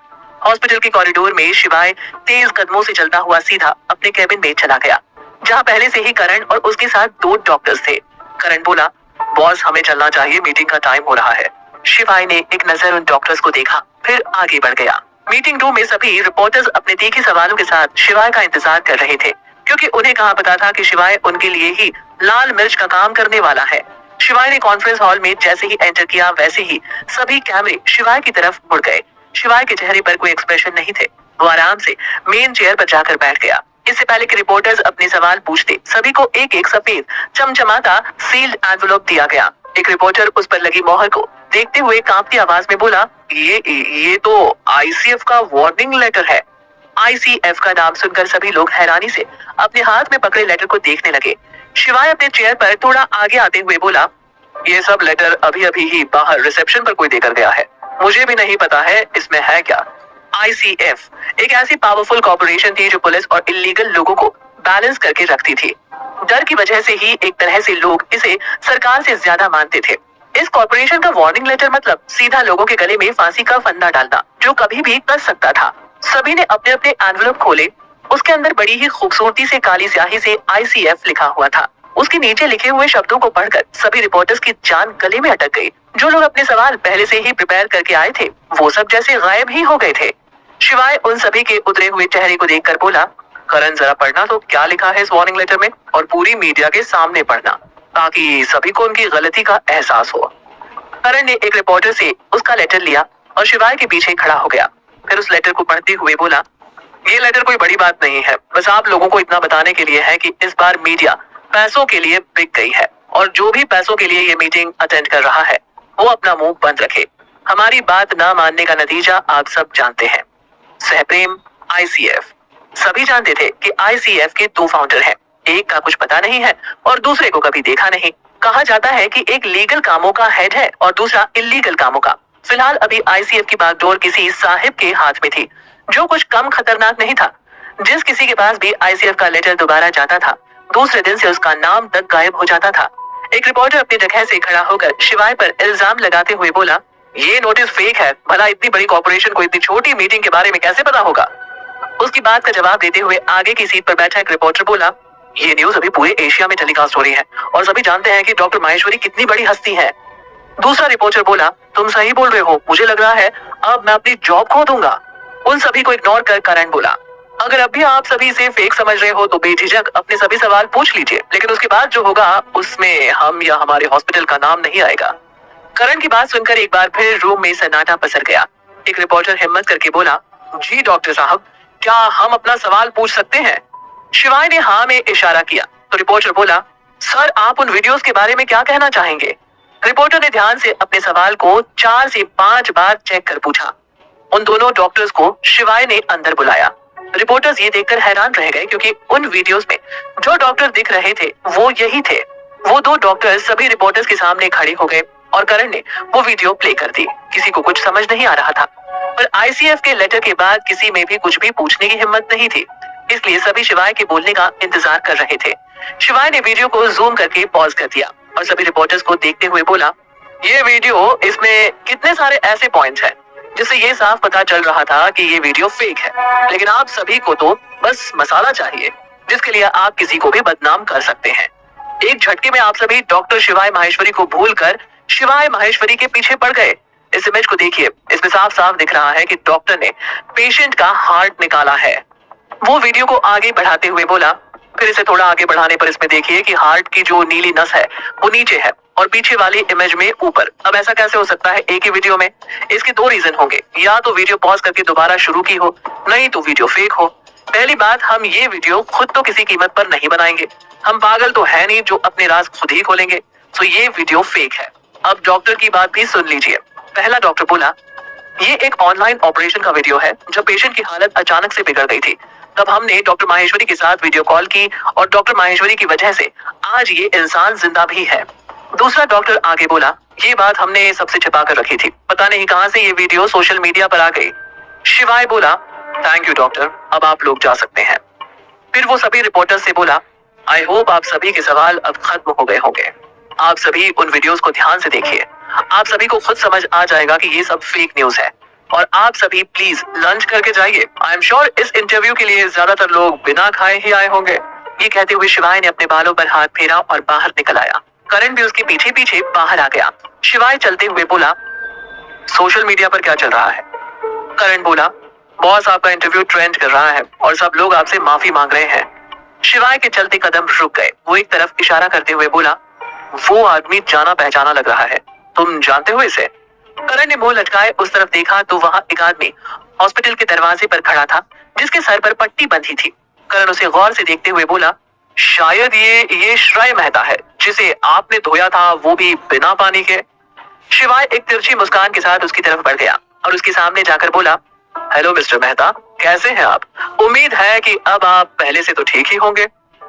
S1: हॉस्पिटल के कॉरिडोर में शिवाय तेज कदमों से चलता हुआ सीधा अपने कैबिन में चला गया, जहाँ पहले से ही करण और उसके साथ 2 डॉक्टर्स थे। करण बोला, बॉस हमें चलना चाहिए, मीटिंग का टाइम हो रहा है। शिवाय ने एक नजर उन डॉक्टर्स को देखा, फिर आगे बढ़ गया। मीटिंग रूम में सभी रिपोर्टर्स अपने तीखे सवालों के साथ शिवाय का इंतजार कर रहे थे, क्योंकि उन्हें कहाँ पता था कि शिवाय उनके लिए ही लाल मिर्च का काम करने वाला है। शिवाय ने कॉन्फ्रेंस हॉल में जैसे ही एंटर किया, वैसे ही सभी कैमरे शिवाय की तरफ मुड़ गए। शिवाय के चेहरे पर कोई एक्सप्रेशन नहीं थे। वो आराम से मेन चेयर पर जाकर बैठ गया। इससे पहले कि रिपोर्टर्स अपने सवाल पूछते, सभी को एक एक सफेद चमचमाता सील्ड एनवेलप दिया गया। एक रिपोर्टर उस पर लगी मोहर को देखते हुए कांपती आवाज में बोला, ये तो आईसीएफ का वार्निंग लेटर है। आईसीएफ का नाम सुनकर सभी लोग हैरानी से अपने हाथ में पकड़े लेटर को देखने लगे। शिवाय अपने चेयर पर थोड़ा आगे आते हुए बोला, ये सब लेटर अभी अभी ही बाहर रिसेप्शन पर कोई देकर गया है, मुझे भी नहीं पता है इसमें है क्या। आईसीएफ एक ऐसी पावरफुल कॉर्पोरेशन थी जो पुलिस और इलीगल लोगों को बैलेंस करके रखती थी। डर की वजह से ही एक तरह से लोग इसे सरकार से ज्यादा मानते थे। इस कॉर्पोरेशन का वार्निंग लेटर मतलब सीधा लोगों के गले में फांसी का फंदा डालना, जो कभी भी कर सकता था। सभी ने अपने अपने एनवेलप खोले। उसके अंदर बड़ी ही खूबसूरती से काली स्याही से आईसीएफ लिखा हुआ था। उसके नीचे लिखे हुए शब्दों को पढ़कर सभी रिपोर्टर्स की जान गले में अटक गई। जो लोग अपने सवाल पहले से ही प्रिपेयर करके आए थे, वो सब जैसे गायब ही हो गए थे। शिवाय उन सभी के उतरे हुए चेहरे को देखकर बोला, करण जरा पढ़ना तो क्या लिखा है इस वार्निंग लेटर में, और पूरी मीडिया के सामने पढ़ना, ताकि सभी को उनकी गलती का एहसास हो। करण ने एक रिपोर्टर से उसका लेटर लिया और शिवाय के पीछे खड़ा हो गया। फिर उस लेटर को पढ़ते हुए बोला, ये लेटर कोई बड़ी बात नहीं है, बस आप लोगों को इतना बताने के लिए है कि इस बार मीडिया पैसों के लिए बिक गई है, और जो भी पैसों के लिए ये मीटिंग अटेंड कर रहा है वो अपना मुंह बंद रखे। हमारी बात ना मानने का नतीजा आप सब जानते हैं। सहप्रेम, आईसीएफ। सभी जानते थे कि आईसीएफ के 2 फाउंडर हैं, एक का कुछ पता नहीं है और दूसरे को कभी देखा नहीं। कहा जाता है कि एक लीगल कामों का हेड है और दूसरा इलीगल कामों का। फिलहाल अभी आईसीएफ की बागडोर किसी साहिब के हाथ में थी, जो कुछ कम खतरनाक नहीं था। जिस किसी के पास भी आईसीएफ का लेटर दोबारा जाता था, दूसरे दिन से उसका नाम तक गायब हो जाता था। एक रिपोर्टर अपनी जगह से खड़ा होकर शिवाय पर इल्जाम लगाते हुए बोला, ये नोटिस फेक है, भला इतनी बड़ी कॉर्पोरेशन को इतनी छोटी मीटिंग के बारे में कैसे पता होगा। उसकी बात का जवाब देते हुए आगे की सीट पर बैठा एक रिपोर्टर बोला, ये न्यूज अभी पूरे एशिया में टेलीकास्ट हो रही है और सभी जानते हैं कि डॉक्टर माहेश्वरी कितनी बड़ी हस्ती है। दूसरा रिपोर्टर बोला, तुम सही बोल रहे हो, मुझे लग रहा है अब मैं अपनी जॉब खो दूंगा। उन सभी को इग्नोर कर करण बोला, अगर अब भी आप सभी इसे फेक समझ रहे हो तो बेझिझक अपने सभी सवाल पूछ लीजिए, लेकिन उसके बाद जो होगा उसमें हम या हमारे हॉस्पिटल का नाम नहीं आएगा। करण की बात सुनकर एक बार फिर रूम में सन्नाटा पसर गया। एक रिपोर्टर हिम्मत करके बोला, जी डॉक्टर साहब, क्या हम अपना सवाल पूछ सकते हैं? शिवाय ने हाँ में इशारा किया तो रिपोर्टर बोला, सर आप उन वीडियोस के बारे में क्या कहना चाहेंगे? रिपोर्टर ने ध्यान से अपने सवाल को 4 से 5 बार चेक कर पूछा। उन दोनों डॉक्टर्स को शिवाय ने अंदर बुलाया। रिपोर्टर्स ये देखकर हैरान रह गए क्योंकि उन वीडियोस में जो डॉक्टर दिख रहे थे वो यही थे। वो दो डॉक्टर्स सभी रिपोर्टर्स के सामने खड़े हो गए और करण ने वो वीडियो प्ले कर दी। किसी को कुछ समझ नहीं आ रहा था, पर आईसीएफ के लेटर के बाद किसी में भी कुछ भी पूछने की हिम्मत नहीं थी, इसलिए सभी शिवाय के बोलने का इंतजार कर रहे थे। शिवाय ने वीडियो को जूम करके पॉज कर दिया और सभी रिपोर्टर्स को देखते हुए बोला, ये वीडियो, इसमें कितने सारे ऐसे पॉइंट्स हैं जिससे ये साफ पता चल रहा था कि ये वीडियो फेक है, लेकिन आप सभी को तो बस मसाला चाहिए जिसके लिए आप किसी को भी बदनाम कर सकते हैं। एक झटके में आप सभी डॉक्टर शिवाय माहेश्वरी को भूलकर शिवाय माहेश्वरी के पीछे पड़ गए। इस इमेज को देखिए, इसमें साफ साफ दिख रहा है कि डॉक्टर ने पेशेंट का हार्ट निकाला है। वो वीडियो को आगे बढ़ाते हुए बोला, फिर इसे थोड़ा आगे बढ़ाने पर इसमें देखिए कि हार्ट की जो नीली नस है वो नीचे है और पीछे वाली इमेज में ऊपर। अब ऐसा कैसे हो सकता है एक ही वीडियो में? इसके दो रीजन होंगे, या तो वीडियो पॉज करके दोबारा शुरू की हो, नहीं तो वीडियो फेक हो। पहली बात, हम ये वीडियो खुद तो किसी कीमत पर नहीं बनाएंगे, हम पागल तो है नहीं जो अपने राज खुद ही खोलेंगे। तो ये वीडियो फेक है। अब डॉक्टर की बात भी सुन लीजिए। पहला डॉक्टर बोला, ये एक ऑनलाइन ऑपरेशन का वीडियो है जब पेशेंट की हालत अचानक से बिगड़ गई थी। तब हमने डॉक्टर माहेश्वरी के साथ वीडियो कॉल की और डॉक्टर माहेश्वरी की वजह से आज ये इंसान जिंदा भी है। दूसरा डॉक्टर आगे बोला, ये बात हमने सबसे छिपा कर रखी थी, पता नहीं कहां से ये वीडियो सोशल मीडिया पर आ गई। शिवाय बोला, थैंक यू डॉक्टर, अब आप लोग जा सकते हैं। फिर वो सभी रिपोर्टर से बोला, आई होप आप सभी के सवाल अब खत्म हो गए होंगे। आप सभी उन वीडियोस को ध्यान से देखिए, आप सभी को खुद समझ आ जाएगा कि ये सब फेक न्यूज है। और आप सभी प्लीज लंच करके जाइए। आई एम श्योर इस इंटरव्यू के लिए ज्यादातर लोग बिना खाए ही आए होंगे। ये कहते हुए शिवाय ने अपने बालों पर हाथ फेरा और बाहर निकल आया। करण भी उसके पीछे पीछे बाहर आ गया। शिवाय चलते हुए बोला, सोशल मीडिया पर क्या चल रहा है? करण बोला, बॉस आपका इंटरव्यू ट्रेंड कर रहा है और सब लोग आपसे माफी मांग रहे हैं। शिवाय के चलते कदम रुक गए। वो एक तरफ इशारा करते हुए बोला, वो आदमी जाना पहचाना लग रहा है, तुम जानते हो इसे? करण ने मुंह लटकाए उस तरफ देखा तो वहां एक आदमी हॉस्पिटल के दरवाजे पर खड़ा था जिसके सर पर पट्टी बंधी थी। करण उसे गौर से देखते हुए बोला, शायद ये श्रेय मेहता है जिसे आपने धोया था, वो भी बिना पानी के। शिवाय एक तिरछी मुस्कान के साथ उसकी तरफ बढ़ गया और उसके सामने जाकर बोला, हेलो मिस्टर मेहता, कैसे हैं आप? उम्मीद है कि अब आप पहले से तो ठीक ही होंगे।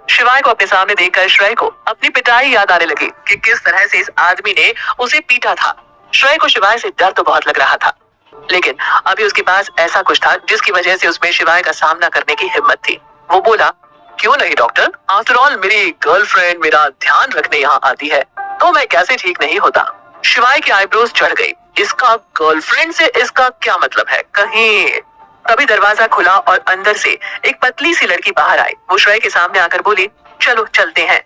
S1: शिवाय को अपने सामने देखकर श्रेय को अपनी पिटाई याद आने लगी कि किस तरह से इस आदमी ने उसे पीटा था। श्रेय को शिवाय से डर तो बहुत लग रहा था, लेकिन अभी उसके पास ऐसा कुछ था जिसकी वजह से उसमें शिवाय का सामना करने की हिम्मत थी। वो बोला, क्यों नहीं डॉक्टर, आफ्टर ऑल मेरी गर्लफ्रेंड मेरा ध्यान रखने यहाँ आती है तो मैं कैसे ठीक नहीं होता। शिवाय की आईब्रोज चढ़ गई। इसका गर्लफ्रेंड से इसका क्या मतलब है कहीं? तभी दरवाजा खुला और अंदर से एक पतली सी लड़की बाहर आई। वो श्रेय के सामने आकर बोली, चलो चलते हैं।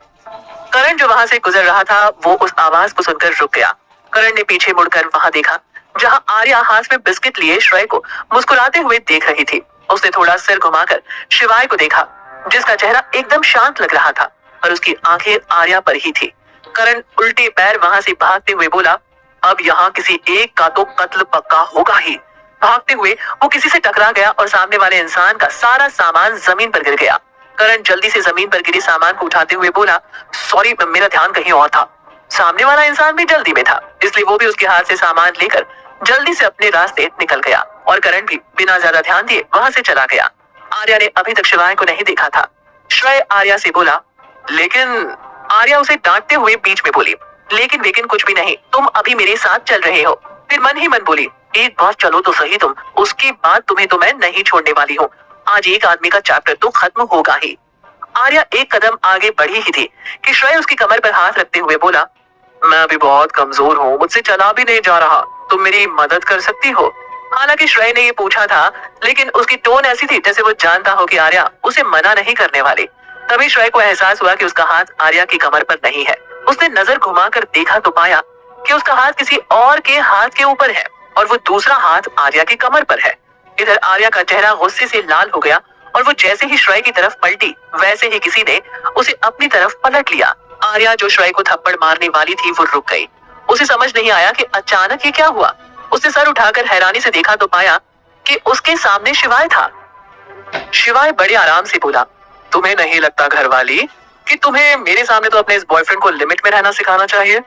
S1: करण जो वहां से गुजर रहा था वो उस आवाज को सुनकर रुक गया। करण ने पीछे मुड़कर वहां देखा जहां आर्या हाथ में बिस्किट लिए श्रेय को मुस्कुराते हुए देख रही थी। उसने थोड़ा सिर घुमाकर शिवाय को देखा जिसका चेहरा एकदम शांत लग रहा था और उसकी आंखें आर्या पर ही थी। करण उल्टे पैर वहां से भागते हुए बोला, अब यहाँ किसी एक का तो कत्ल पक्का होगा ही। भागते हुए वो किसी से टकरा गया और सामने वाले इंसान का सारा सामान जमीन पर गिर गया। करण जल्दी से जमीन पर गिरे सामान को उठाते हुए बोला, सॉरी मेरा ध्यान कहीं और था। सामने वाला इंसान भी जल्दी में था, इसलिए वो भी उसके हाथ से सामान लेकर जल्दी से अपने रास्ते निकल गया और करण भी बिना ज्यादा ध्यान दिए वहां से चला गया। आर्या ने अभी तक शिवाय को नहीं देखा था। श्रेय आर्या से बोला, लेकिन आर्या उसे डांटते हुए बीच में बोली, लेकिन कुछ भी नहीं, तुम अभी मेरे साथ चल रहे हो। फिर मन ही मन बोली, एक बार चलो तो सही तुम, उसके बाद तुम्हें तो मैं नहीं छोड़ने वाली हूँ। आज एक आदमी का चैप्टर तो खत्म होगा ही। आर्या एक कदम आगे बढ़ी ही थी कि श्रेय उसकी कमर पर हाथ रखते हुए बोला, मैं अभी बहुत कमजोर हूँ, मुझसे चला भी नहीं जा रहा, तुम मेरी मदद कर सकती हो? हालांकि श्रेय ने ये पूछा था, लेकिन उसकी टोन ऐसी थी जैसे वो जानता हो कि आर्या उसे मना नहीं करने वाली। तभी श्रेय को एहसास हुआ कि उसका हाथ आर्या की कमर पर नहीं है। उसने नजर घुमाकर देखा तो पाया कि उसका हाथ किसी और के हाथ के ऊपर है और वो दूसरा हाथ आर्या की कमर पर है। इधर आर्या का चेहरा गुस्से से लाल हो गया और वो जैसे ही श्रेय की तरफ पलटी वैसे ही किसी ने उसे अपनी तरफ पलट लिया। आर्या जो श्रेय को थप्पड़ मारने वाली थी वो रुक गई। उसे समझ नहीं आया कि अचानक ये क्या हुआ। उसने सर उठाकर हैरानी से देखा तो पाया कि उसके सामने शिवाय था। शिवाय बड़े आराम से बोला, तुम्हें नहीं लगता घरवाली कि तुम्हें मेरे सामने तो अपने इस बॉयफ्रेंड को लिमिट में रहना सिखाना चाहिए?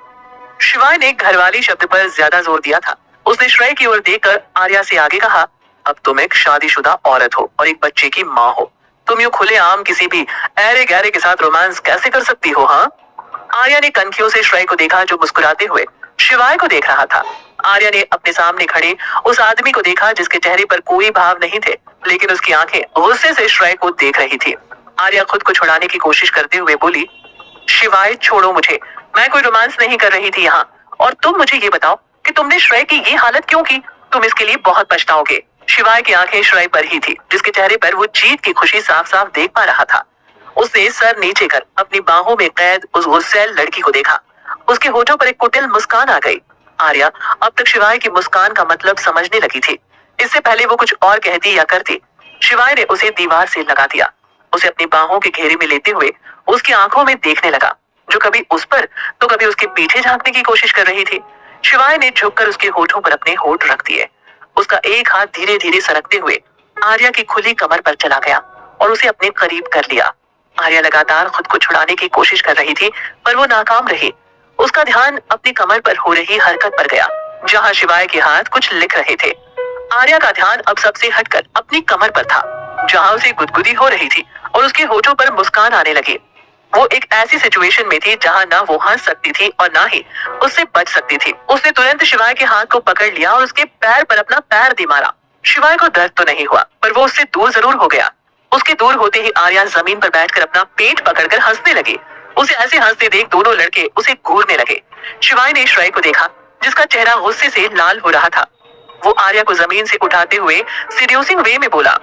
S1: शिवाय ने घरवाली शब्द पर ज्यादा जोर दिया था। उसने श्रेय की ओर देखकर आर्या से आगे कहा, अब तुम एक शादीशुदा औरत हो और एक बच्चे की माँ हो। तुम यूं खुलेआम किसी भी ऐरे गहरे के साथ रोमांस कैसे कर सकती हो? हाँ? आर्या ने कनखियों से श्रेय को देखा जो मुस्कुराते हुए शिवाय को देख रहा था। आर्या ने अपने सामने खड़े उस आदमी को देखा जिसके चेहरे पर कोई भाव नहीं थे, लेकिन उसकी आंखें गुस्से से श्रेय को देख रही थी। आर्या खुद को छुड़ाने की कोशिश करते हुए बोली, शिवाय छोड़ो मुझे, मैं कोई रोमांस नहीं कर रही थी यहाँ। और तुम मुझे ये बताओ कि तुमने श्रेय की ये हालत क्यों की? तुम इसके लिए बहुत पछताओगे। शिवाय की आंखें श्रेय पर ही थी, जिसके चेहरे पर वो जीत की खुशी साफ साफ देख पा रहा था। उसने सर नीचे कर अपनी बाहों में कैद उस गुस्सैल लड़की को देखा। उसके होठों पर एक कुटिल मुस्कान आ गई। आर्या अब तक शिवाय की मुस्कान का मतलब समझने लगी थी। इससे पहले वो कुछ और कहती या करती, शिवाय ने उसे दीवार से लगा दिया। उसे अपनी बाहों के घेरे में लेते हुए उसकी आंखों में देखने लगा, जो कभी उस पर तो कभी उसके पीछे झांकने की कोशिश कर रही थी। शिवाय ने झुककर उसके होठों पर अपने होठ रख दिए। उसका एक हाथ धीरे धीरे सरकते हुए आर्या की खुली कमर पर चला गया और उसे अपने करीब कर लिया। आर्या लगातार खुद को छुड़ाने की कोशिश कर रही थी, पर वो नाकाम रही। उसका ध्यान अपनी कमर पर हो रही हरकत पर गया, जहां शिवाय के हाथ कुछ लिख रहे थे। आर्या का ध्यान अब सबसे हटकर अपनी कमर पर था, जहां उसे गुदगुदी हो रही थी और उसके होठों पर मुस्कान आने लगी। वो एक ऐसी सिचुएशन में थी जहां ना वो हंस सकती थी और ना ही उससे बच सकती थी। उसने तुरंत शिवाय के हाथ को पकड़ लिया और उसके पैर पर अपना पैर दे मारा। शिवाय को दर्द तो नहीं हुआ, पर वो उससे दूर जरूर हो गया। उसके दूर होते ही आर्या जमीन पर बैठकर अपना पेट पकड़कर हंसने लगी। उसे ऐसे हंसते देख दोनों लड़के उसे घूरने लगे। शिवाय ने श्रेय को देखा, जिसका चेहरा गुस्से से लाल हो रहा था। वो आर्या को जमीन से उठाते हुए सीड्यूसिंग वे में बोला,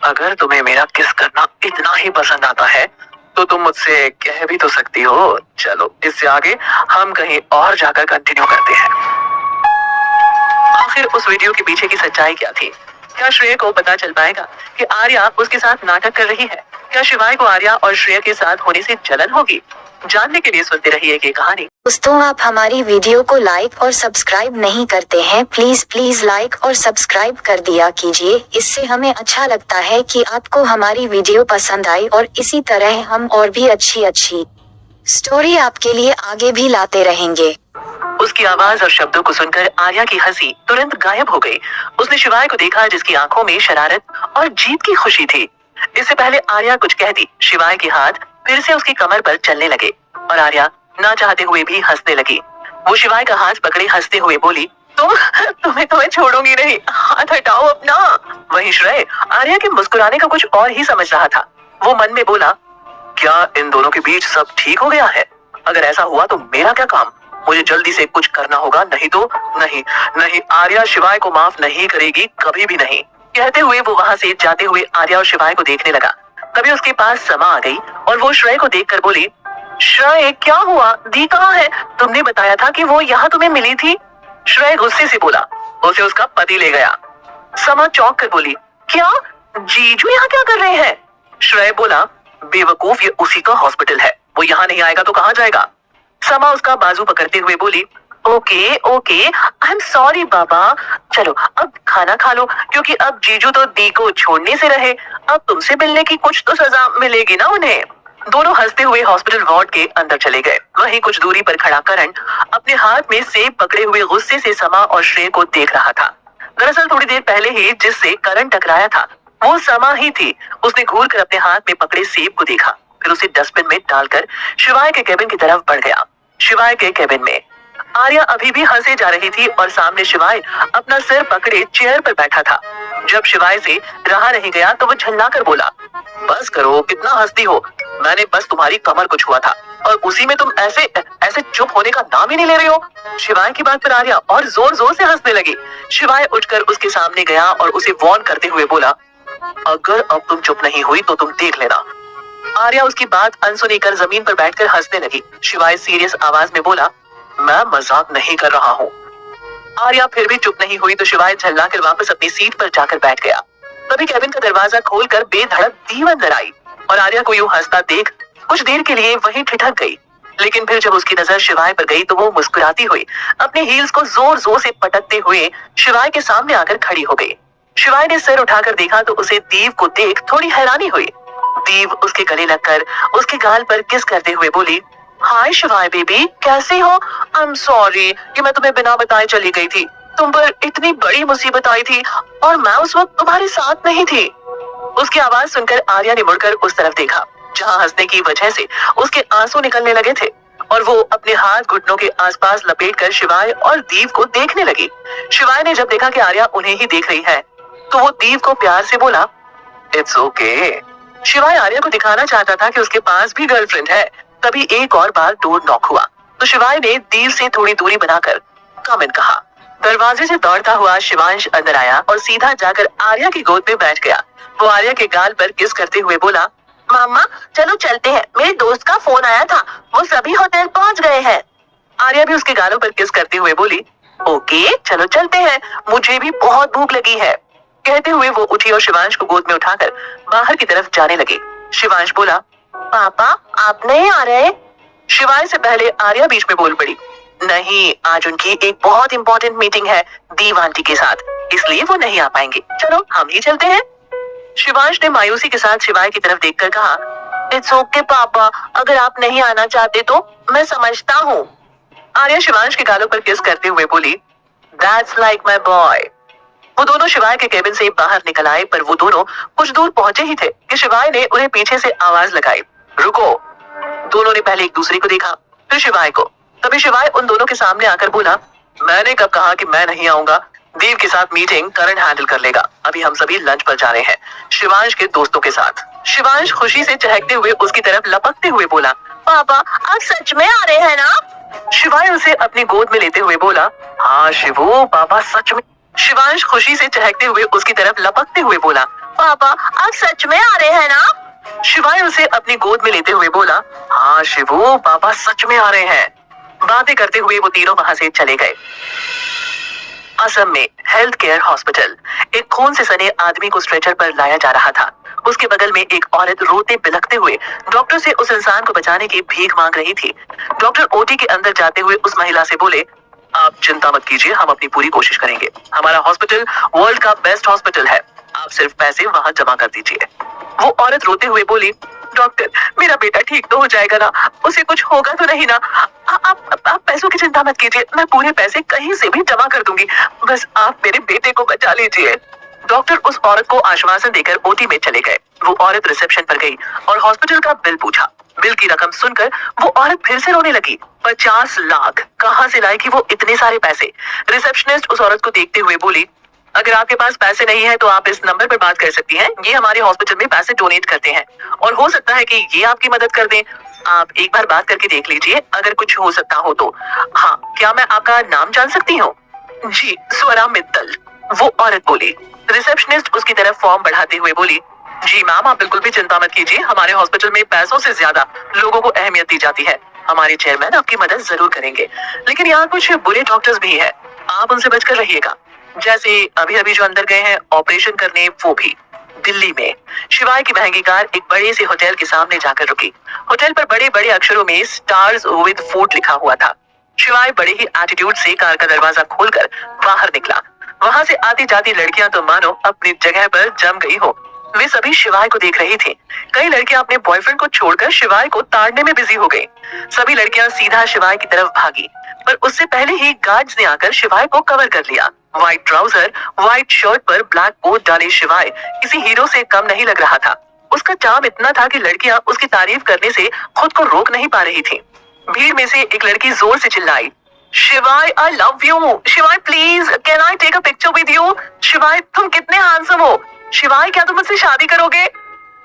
S1: अगर तुम्हें मेरा किस करना इतना ही पसंद आता है तो तुम मुझसे कह भी तो सकती हो। चलो इससे आगे हम कहीं और जाकर कंटिन्यू करते हैं। आखिर उस वीडियो के पीछे की सच्चाई क्या थी? क्या श्रेय को पता चल पाएगा कि आर्या उसके साथ नाटक कर रही है? क्या शिवाय को आर्या और श्रेय के साथ होने से जलन होगी? जानने के लिए सुनते रहिए ये कहानी।
S2: दोस्तों, आप हमारी वीडियो को लाइक और सब्सक्राइब नहीं करते हैं, प्लीज लाइक और सब्सक्राइब कर दिया कीजिए। इससे हमें अच्छा लगता है कि आपको हमारी वीडियो पसंद आई और इसी तरह हम और भी अच्छी स्टोरी आपके लिए आगे भी लाते रहेंगे।
S1: उसकी आवाज और शब्दों को सुनकर आर्या की हंसी तुरंत गायब हो गई। उसने शिवाय को देखा, जिसकी आंखों में शरारत और जीत की खुशी थी। इससे पहले आर्या कुछ कहती, शिवाय के हाथ फिर से उसकी कमर पर चलने लगे और आर्या ना चाहते हुए भी हंसने लगी। वो शिवाय का हाथ पकड़े हंसते हुए बोली, तुम्हें छोड़ूंगी नहीं, हाथ हटाओ अपना। वहीं श्रेय आर्या के मुस्कुराने का कुछ और ही समझ रहा था। वो मन में बोला, क्या इन दोनों के बीच सब ठीक हो गया है? अगर ऐसा हुआ तो मेरा क्या काम? मुझे जल्दी से कुछ करना होगा, नहीं तो नहीं, आर्या शिवाय को माफ नहीं करेगी, कभी भी नहीं। कहते हुए वो वहां से जाते हुए आर्या और शिवाय को देखने लगा। तभी उसके पास समा आ गई और वो श्रेय को देखकर बोली, श्रेय क्या हुआ? दी कहाँ है? तुमने बताया था कि वो यहाँ तुम्हें मिली थी। श्रेय गुस्से से बोला, उसे उसका पति ले गया। समा चौंक कर बोली, क्या जीजू यहाँ क्या कर रहे हैं? श्रेय बोला, बेवकूफ, ये उसी का हॉस्पिटल है, वो यहाँ नहीं आएगा तो कहाँ जाएगा? समा उसका बाजू पकड़ते हुए बोली, ओके आई एम सॉरी बाबा, चलो अब खाना खा लो, क्योंकि अब जीजू तो दी को छोड़ने से रहे, अब तुमसे मिलने की कुछ तो सजा मिलेगी ना उन्हें। दोनों हंसते हुए हॉस्पिटल वार्ड के अंदर चले गए। वहीं कुछ दूरी पर खड़ा करण अपने हाथ में सेब पकड़े हुए गुस्से से समा और श्रेय को देख रहा था। दरअसल थोड़ी देर पहले ही जिससे करण टकराया था वो समा ही थी। उसने घूर कर अपने हाथ में पकड़े सेब को देखा, फिर उसे डस्टबिन में डालकर शिवाय के केबिन की तरफ बढ़ गया। शिवाय के केबिन में आर्या अभी भी हंसे जा रही थी और सामने शिवाय अपना सिर पकड़े चेयर पर बैठा था। जब शिवाय से रहा नहीं गया तो वो झल्लाकर बोला, बस करो, कितना हंसती हो? मैंने बस तुम्हारी कमर को छुआ था और उसी में तुम ऐसे चुप होने का नाम ही नहीं ले रहे हो। शिवाय की बात पर आर्या और जोर जोर से हंसने लगी। शिवाय उठकर उसके सामने गया और उसे वार्न करते हुए बोला, अगर अब तुम चुप नहीं हुई तो तुम देख लेना। आर्या उसकी बात अनसुनी कर जमीन पर बैठकर हंसने लगी। शिवाय सीरियस आवाज में बोला, मैं मजाक नहीं कर रहा हूँ। आर्या फिर भी चुप नहीं हुई तो शिवाय झल्लाकर वापस अपनी सीट पर जाकर बैठ गया। तभी केबिन का दरवाजा खोलकर बेधड़क दीव अंदर आई और आर्या को यूं हंसता देख कुछ देर के लिए वहीं ठिठक गई। लेकिन फिर जब उसकी नजर शिवाय पर गई तो वो मुस्कुराती हुई अपने हील्स को जोर जोर से पटकते हुए शिवाय के सामने आकर खड़ी हो गई। शिवाय ने सिर उठाकर देखा तो उसे दीव को देख थोड़ी हैरानी हुई। दीव उसके गले लगकर उसके गाल पर किस करते हुए बोली, हाय शिवाय बेबी, कैसी हो? आई एम सॉरी कि मैं तुम्हें बिना बताए चली गई थी। तुम पर इतनी बड़ी मुसीबत आई थी और मैं उस वक्त तुम्हारे साथ नहीं थी। उसकी आवाज सुनकर आर्या ने मुड़कर उस तरफ देखा जहां हंसने की वजह से उसके आंसू निकलने लगे थे और वो अपने हाथ घुटनों के आसपास लपेटकर शिवाय और दीव को देखने लगी। शिवाय ने जब देखा कि आर्या उन्हें ही देख रही है तो वो दीव को प्यार से बोला, इट्स ओके। शिवाय आर्या को दिखाना चाहता था कि उसके पास भी गर्लफ्रेंड है। तभी एक और बार डोर नॉक हुआ तो शिवाय ने दीव से थोड़ी दूरी बनाकर कम इन कहा। दरवाजे से दौड़ता हुआ शिवांश अंदर आया और सीधा जाकर आर्या की गोद में बैठ गया। वो आर्या के गाल पर किस करते हुए बोला, मामा चलो चलते हैं, मेरे दोस्त का फोन आया था, वो सभी होटल पहुंच गए हैं। आर्या भी उसके गालों पर किस करते हुए बोली, ओके चलो चलते हैं, मुझे भी बहुत भूख लगी है। कहते हुए वो उठी और शिवांश को गोद में उठाकर बाहर की तरफ जाने लगी। शिवांश बोला, पापा आप नहीं आ रहे? शिवाय से पहले आर्या बीच में बोल पड़ी, नहीं आज उनकी एक बहुत इंपॉर्टेंट मीटिंग है दीव आंटी के साथ, इसलिए वो नहीं आ पाएंगे, चलो हम ही चलते हैं। शिवांश ने मायूसी के साथ शिवाय की तरफ देखकर कहा, इट्स ओके पापा, अगर आप नहीं आना चाहते तो मैं समझता हूँ। आर्या शिवांश के गालों पर किस करते हुए बोली, दैट्स लाइक माय बॉय। वो दोनों शिवाय के केबिन से बाहर निकल आए पर वो दोनों कुछ दूर पहुंचे ही थे कि शिवाय ने उन्हें पीछे से आवाज लगाई, रुको। दोनों ने पहले एक दूसरे को देखा फिर शिवाय को। तभी शिवाय उन दोनों के सामने आकर बोला, मैंने कब कहा कि मैं नहीं आऊंगा? दीव के साथ मीटिंग करण हैंडल कर लेगा, अभी हम सभी लंच पर जा रहे हैं शिवांश के दोस्तों के साथ। शिवांश खुशी से चहकते हुए उसकी तरफ लपकते हुए बोला, पापा आप सच में आ रहे हैं ना? शिवाय उसे अपनी गोद में लेते हुए बोला, हाँ शिवू पापा सच में। शिवांश खुशी से चहकते हुए उसकी तरफ लपकते हुए बोला, पापा आप सच में आ रहे हैं ना? शिवाय उसे अपनी गोद में लेते हुए बोला, हाँ शिवू पापा सच में आ रहे हैं। बातें करते हुए वो तीनों वहां से चले गए। असम में हेल्थ केयर हॉस्पिटल एक खून से सने आदमी को स्ट्रेचर पर लाया जा रहा था। उसके बगल में एक औरत रोते बिलखते हुए डॉक्टर से उस इंसान को बचाने की भीख मांग रही थी। डॉक्टर ओटी के अंदर जाते हुए उस महिला से बोले, आप चिंता मत कीजिए, हम अपनी पूरी कोशिश करेंगे। हमारा हॉस्पिटल वर्ल्ड का बेस्ट हॉस्पिटल है, आप सिर्फ पैसे वहां जमा कर दीजिए। वो औरत रोते हुए बोली, डॉक्टर मेरा बेटा ठीक तो हो जाएगा ना? उसे कुछ होगा तो नहीं ना? आप पैसों की चिंता मत कीजिए, मैं पूरे पैसे कहीं से भी जमा कर दूंगी, बस आप मेरे बेटे को बचा लीजिए। डॉक्टर उस औरत को आश्वासन देकर ओटी में चले गए। वो औरत रिसेप्शन पर गई और हॉस्पिटल का बिल पूछा। बिल की रकम सुनकर वो औरत फिर से रोने लगी। 50 लाख कहाँ से लाएगी वो इतने सारे पैसे? रिसेप्शनिस्ट उस औरत को देखते हुए बोली, अगर आपके पास पैसे नहीं है तो आप इस नंबर पर बात कर सकती हैं, ये हमारे हॉस्पिटल में पैसे डोनेट करते हैं और हो सकता है कि ये आपकी मदद कर दें। आप एक बार बात करके देख लीजिए, अगर कुछ हो सकता हो तो। हाँ, क्या मैं आपका नाम जान सकती हूँ? जी स्वरा मित्तल, वो औरत बोली। रिसेप्शनिस्ट उसकी तरफ फॉर्म बढ़ाते हुए बोली, जी मैम आप बिल्कुल भी चिंता मत कीजिए, हमारे हॉस्पिटल में पैसों से ज्यादा लोगों को अहमियत दी जाती है। हमारे चेयरमैन आपकी मदद जरूर करेंगे, लेकिन यहाँ कुछ बुरे डॉक्टर्स भी हैं, आप उनसे बचकर रहिएगा। जैसे अभी अभी जो अंदर गए हैं ऑपरेशन करने, वो भी। दिल्ली में शिवाय की महंगी कार एक बड़े से होटल के सामने जाकर रुकी। होटल पर बड़े बड़े अक्षरों में स्टार्स विद फूड लिखा हुआ था। शिवाय बड़े ही एटीट्यूड से कार का दरवाजा खोलकर बाहर निकला। वहां से आती जाती लड़कियां तो मानो अपनी जगह पर जम गई हो। वे सभी शिवाय को देख रही थी। कई लड़कियां अपने बॉयफ्रेंड को छोड़कर शिवाय को ताड़ने में बिजी हो गई। सभी लड़कियां सीधा शिवाय की तरफ भागी, पर उससे पहले ही गार्ड्स ने आकर शिवाय को कवर कर लिया। व्हाइट ट्राउजर, व्हाइट शर्ट पर ब्लैक कोट डाले शिवाय किसी हीरो से कम नहीं लग रहा था। उसका चार्म इतना था कि लड़कियां उसकी तारीफ करने से खुद को रोक नहीं पा रही थी। भीड़ में से एक लड़की जोर से चिल्लाई, Shivay I love you, Shivay please can I take a picture with you, Shivay तुम कितने हैंडसम हो, शिवाय क्या तुम मुझसे शादी करोगे,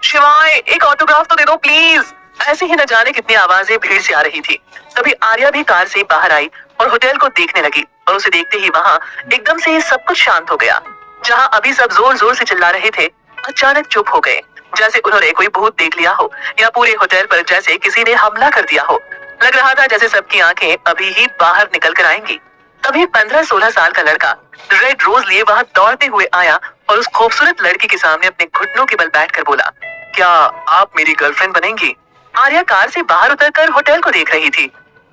S1: शिवाय एक ऑटोग्राफ तो दे दो प्लीज। ऐसे ही न जाने कितनी आवाजें भीड़ से आ रही थी। तभी आर्या भी कार से बाहर आई और होटल को देखने लगी और उसे देखते ही वहां एकदम से सब कुछ शांत हो गया। जहां अभी सब जोर जोर से चिल्ला रहे थे, अचानक चुप हो गए, जैसे उन्होंने कोई भूत देख लिया हो या पूरे होटल पर जैसे किसी ने हमला कर दिया हो। लग रहा था जैसे सबकी आंखें अभी ही बाहर निकल कर आएंगी। तभी 15-16 साल का लड़का रेड रोज लिए वहां दौड़ते हुए आया और उस खूबसूरत लड़की के सामने अपने घुटनों के बल बैठकर बोला, क्या आप मेरी गर्लफ्रेंड बनेंगी? आर्या कार से बाहर उतरकर होटल को देख रही थी।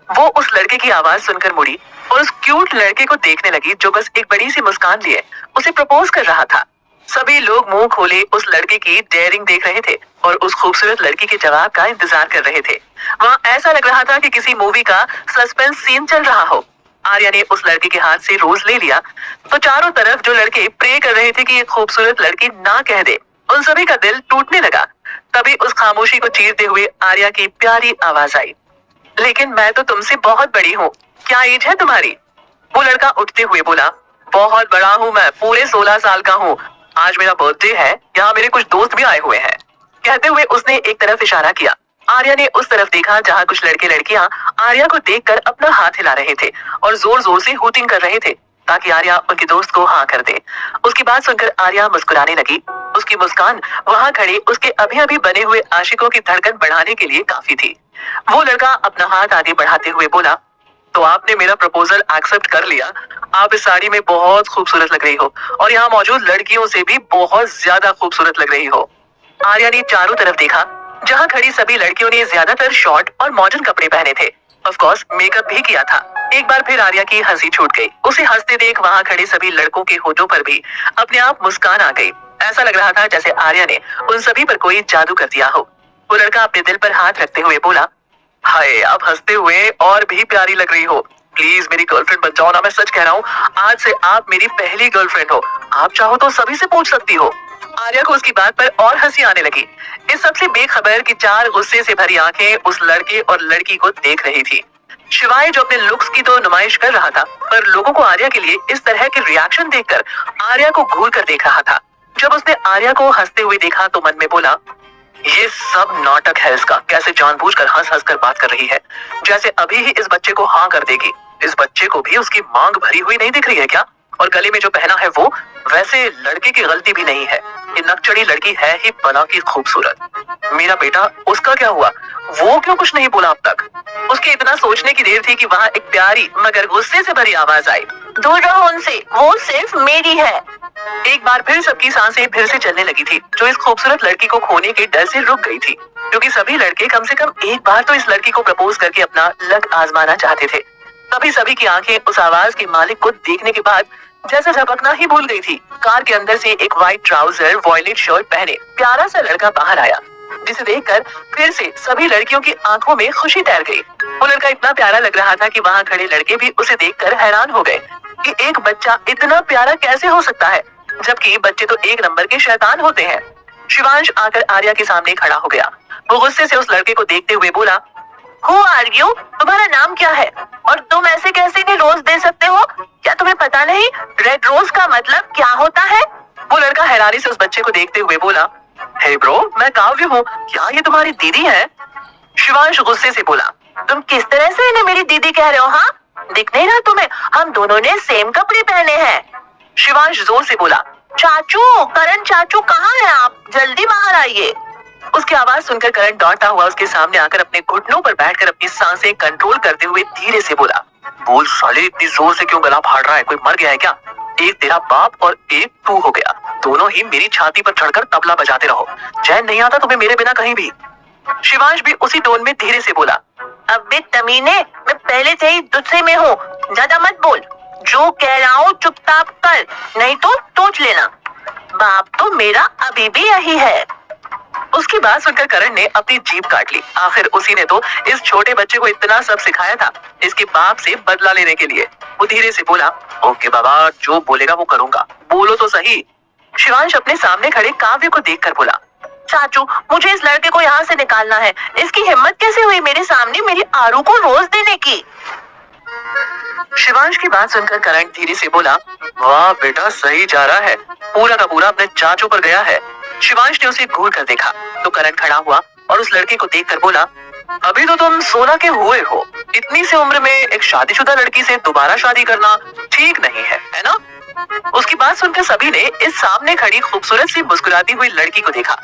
S1: वो उस लड़के की आवाज सुनकर मुड़ी और उस क्यूट लड़के को देखने लगी जो बस एक बड़ी सी मुस्कान लिए उसे प्रपोज कर रहा था। सभी लोग मुंह खोले उस लड़के की डेयरिंग देख रहे थे और उस खूबसूरत लड़की के जवाब का इंतजार कर रहे थे। वहाँ ऐसा लग रहा था कि किसी मूवी का सस्पेंस सीन चल रहा हो। आर्या ने उस लड़के के हाथ से रोज ले लिया तो चारों तरफ जो लड़के प्रे कर रहे थे कि ये खूबसूरत लड़की ना कह दे, उन सभी का दिल टूटने लगा। तभी उस खामोशी को चीरते हुए आर्या की प्यारी आवाज आई, लेकिन मैं तो तुमसे बहुत बड़ी हूँ, क्या एज है तुम्हारी? वो लड़का उठते हुए बोला, बहुत बड़ा हूँ मैं, पूरे 16 साल का हूँ। आज मेरा बर्थडे है, यहाँ मेरे कुछ दोस्त भी आए हुए हैं। कहते हुए उसने एक तरफ इशारा किया। आर्या ने उस तरफ देखा जहाँ कुछ लड़के लड़कियां आर्या को देखकर अपना हाथ हिला रहे थे और जोर जोर से हूटिंग कर रहे थे ताकि आर्या उनके दोस्त को हाँ कर दे। उसकी बात सुनकर आर्या मुस्कुराने लगी। उसकी मुस्कान वहाँ खड़े उसके अभी अभी बने हुए आशिकों की धड़कन बढ़ाने के लिए काफी थी। वो लड़का अपना हाथ आगे बढ़ाते हुए बोला, तो आपने मेरा प्रपोजल एक्सेप्ट कर लिया। आप इस साड़ी में बहुत खूबसूरत लग रही हो और यहाँ मौजूद लड़कियों से भी बहुत ज्यादा खूबसूरत लग रही हो। आर्या ने चारों तरफ देखा जहाँ खड़ी सभी लड़कियों ने ज्यादातर शॉर्ट और मॉडर्न कपड़े पहने थे। ऑफ कोर्स मेकअप भी किया था। एक बार फिर आर्या की हंसी छूट गई। उसे हंसते देख वहाँ खड़े सभी लड़कों के होठों पर भी अपने आप मुस्कान आ गई। ऐसा लग रहा था जैसे आर्या ने उन सभी पर कोई जादू कर दिया हो। वो लड़का अपने दिल पर हाथ रखते हुए बोला, हाय आप हंसते हुए और भी प्यारी लग रही हो, प्लीज मेरी गर्लफ्रेंड बन जाओ ना। मैं सच कह रहा हूँ, आज से आप मेरी पहली गर्लफ्रेंड हो। आप चाहो तो सभी से पूछ सकती हो। आर्या को उसकी बात पर और हंसी आने लगी। इस सबसे बेखबर की चार गुस्से से भरी आंखें उस लड़के और लड़की को देख रही थी। शिवाय जो अपने लुक्स की तो नुमाइश कर रहा था, पर लोगों को आर्या के लिए इस तरह के रिएक्शन देखकर आर्या को घूर कर देख रहा था। जब उसने आर्या को हंसते हुए देखा तो मन में बोला, ये सब नाटक है इसका। कैसे जानबूझकर हंस हंस कर बात कर रही है, जैसे अभी ही इस बच्चे को हाँ कर देगी। इस बच्चे को भी उसकी मांग भरी हुई नहीं दिख रही है क्या? और गले में जो पहना है वो वैसे लड़के की गलती भी नहीं है। ये नकचड़ी लड़की है ही बना की खूबसूरत। मेरा बेटा, उसका क्या हुआ? वो क्यों कुछ नहीं बोला अब तक? उसके इतना सोचने की देर थी कि वहाँ एक प्यारी मगर गुस्से से भरी आवाज आई, दूर रहो उनसे, वो सिर्फ मेरी है। एक बार फिर सबकी सांसें फिर से चलने लगी थी, जो इस खूबसूरत लड़की को खोने के डर से रुक गई थी, क्योंकि सभी लड़के कम से कम एक बार तो इस लड़की को प्रपोज करके अपना लक आजमाना चाहते थे। तभी सभी की आंखें उस आवाज के मालिक को देखने के बाद जैसे झपकना ही भूल गई थी। कार के अंदर से एक व्हाइट ट्राउजर वॉयलेट शर्ट पहने प्यारा सा लड़का बाहर आया, जिसे देखकर फिर से सभी लड़कियों की आंखों में खुशी तैर गई। वो लड़का इतना प्यारा लग रहा था कि वहाँ खड़े लड़के भी उसे देखकर हैरान हो गए कि एक बच्चा इतना प्यारा कैसे हो सकता है, जबकि बच्चे तो एक नंबर के शैतान होते हैं। शिवांश आकर आर्या के सामने खड़ा हो गया। वो गुस्से से उस लड़के को देखते हुए बोला, Who are you? तुम्हारा नाम क्या है? और तुम ऐसे कैसे नहीं रोज दे सकते हो? क्या तुम्हें पता नहीं रेड रोज का मतलब क्या होता है? वो लड़का हैरानी से उस बच्चे को देखते हुए बोला, हे ब्रो, मैं काव्य हूँ, क्या ये तुम्हारी दीदी है? शिवांश गुस्से से बोला, तुम किस तरह से इन्हें मेरी दीदी कह रहे हो? हाँ, दिख नहीं रहा तुम्हें? हम दोनों ने सेम कपड़े पहने हैं। शिवांश जोर से बोला, चाचू, करण चाचू कहाँ हैं आप? जल्दी बाहर आइए। उसकी आवाज सुनकर करण दौड़ता हुआ उसके सामने आकर अपने घुटनों पर बैठकर अपनी सांसें कंट्रोल करते हुए धीरे से बोला, बोल साले, इतनी जोर से क्यों गला फाड़ रहा है? कोई मर गया है क्या? एक तेरा बाप और एक तू हो गया। दोनों ही मेरी छाती पर चढ़कर तबला बजाते रहो। चैन नहीं आता तुम्हें मेरे बिना कहीं भी। शिवांश भी उसी टोन में धीरे से बोला, अबे तमीने, मैं पहले से ही गुस्से में हूँ, ज्यादा मत बोल। जो कह रहा हूँ चुपचाप कर, नहीं तो सोच लेना। बाप तो मेरा अभी भी यही है। उसकी बात सुनकर करण ने अपनी जीभ काट ली। आखिर उसी ने तो इस छोटे बच्चे को इतना सब सिखाया था, इसके बाप से बदला लेने के लिए। वो धीरे से बोला, ओके बाबा, जो बोलेगा वो करूंगा, बोलो तो सही। शिवांश अपने सामने खड़े काव्य को देखकर बोला, चाचू, मुझे इस लड़के को यहाँ से निकालना है। इसकी हिम्मत कैसे हुई मेरे सामने मेरी आरू को रोज देने की? शिवांश की बात सुनकर करण धीरे से बोला, वाह बेटा, सही जा रहा है, पूरा का पूरा अपने चाचू पर गया है। शिवांश ने उसे घूर कर देखा तो करण खड़ा हुआ और उस लड़के को देखकर बोला, अभी तो तुम 16 के हुए हो, इतनी सी उम्र में एक शादीशुदा लड़की से दोबारा शादी करना ठीक नहीं है ना? उसकी बात सुनकर सभी ने इस सामने खड़ी खूबसूरत सी मुस्कुराती हुई लड़की को देखा।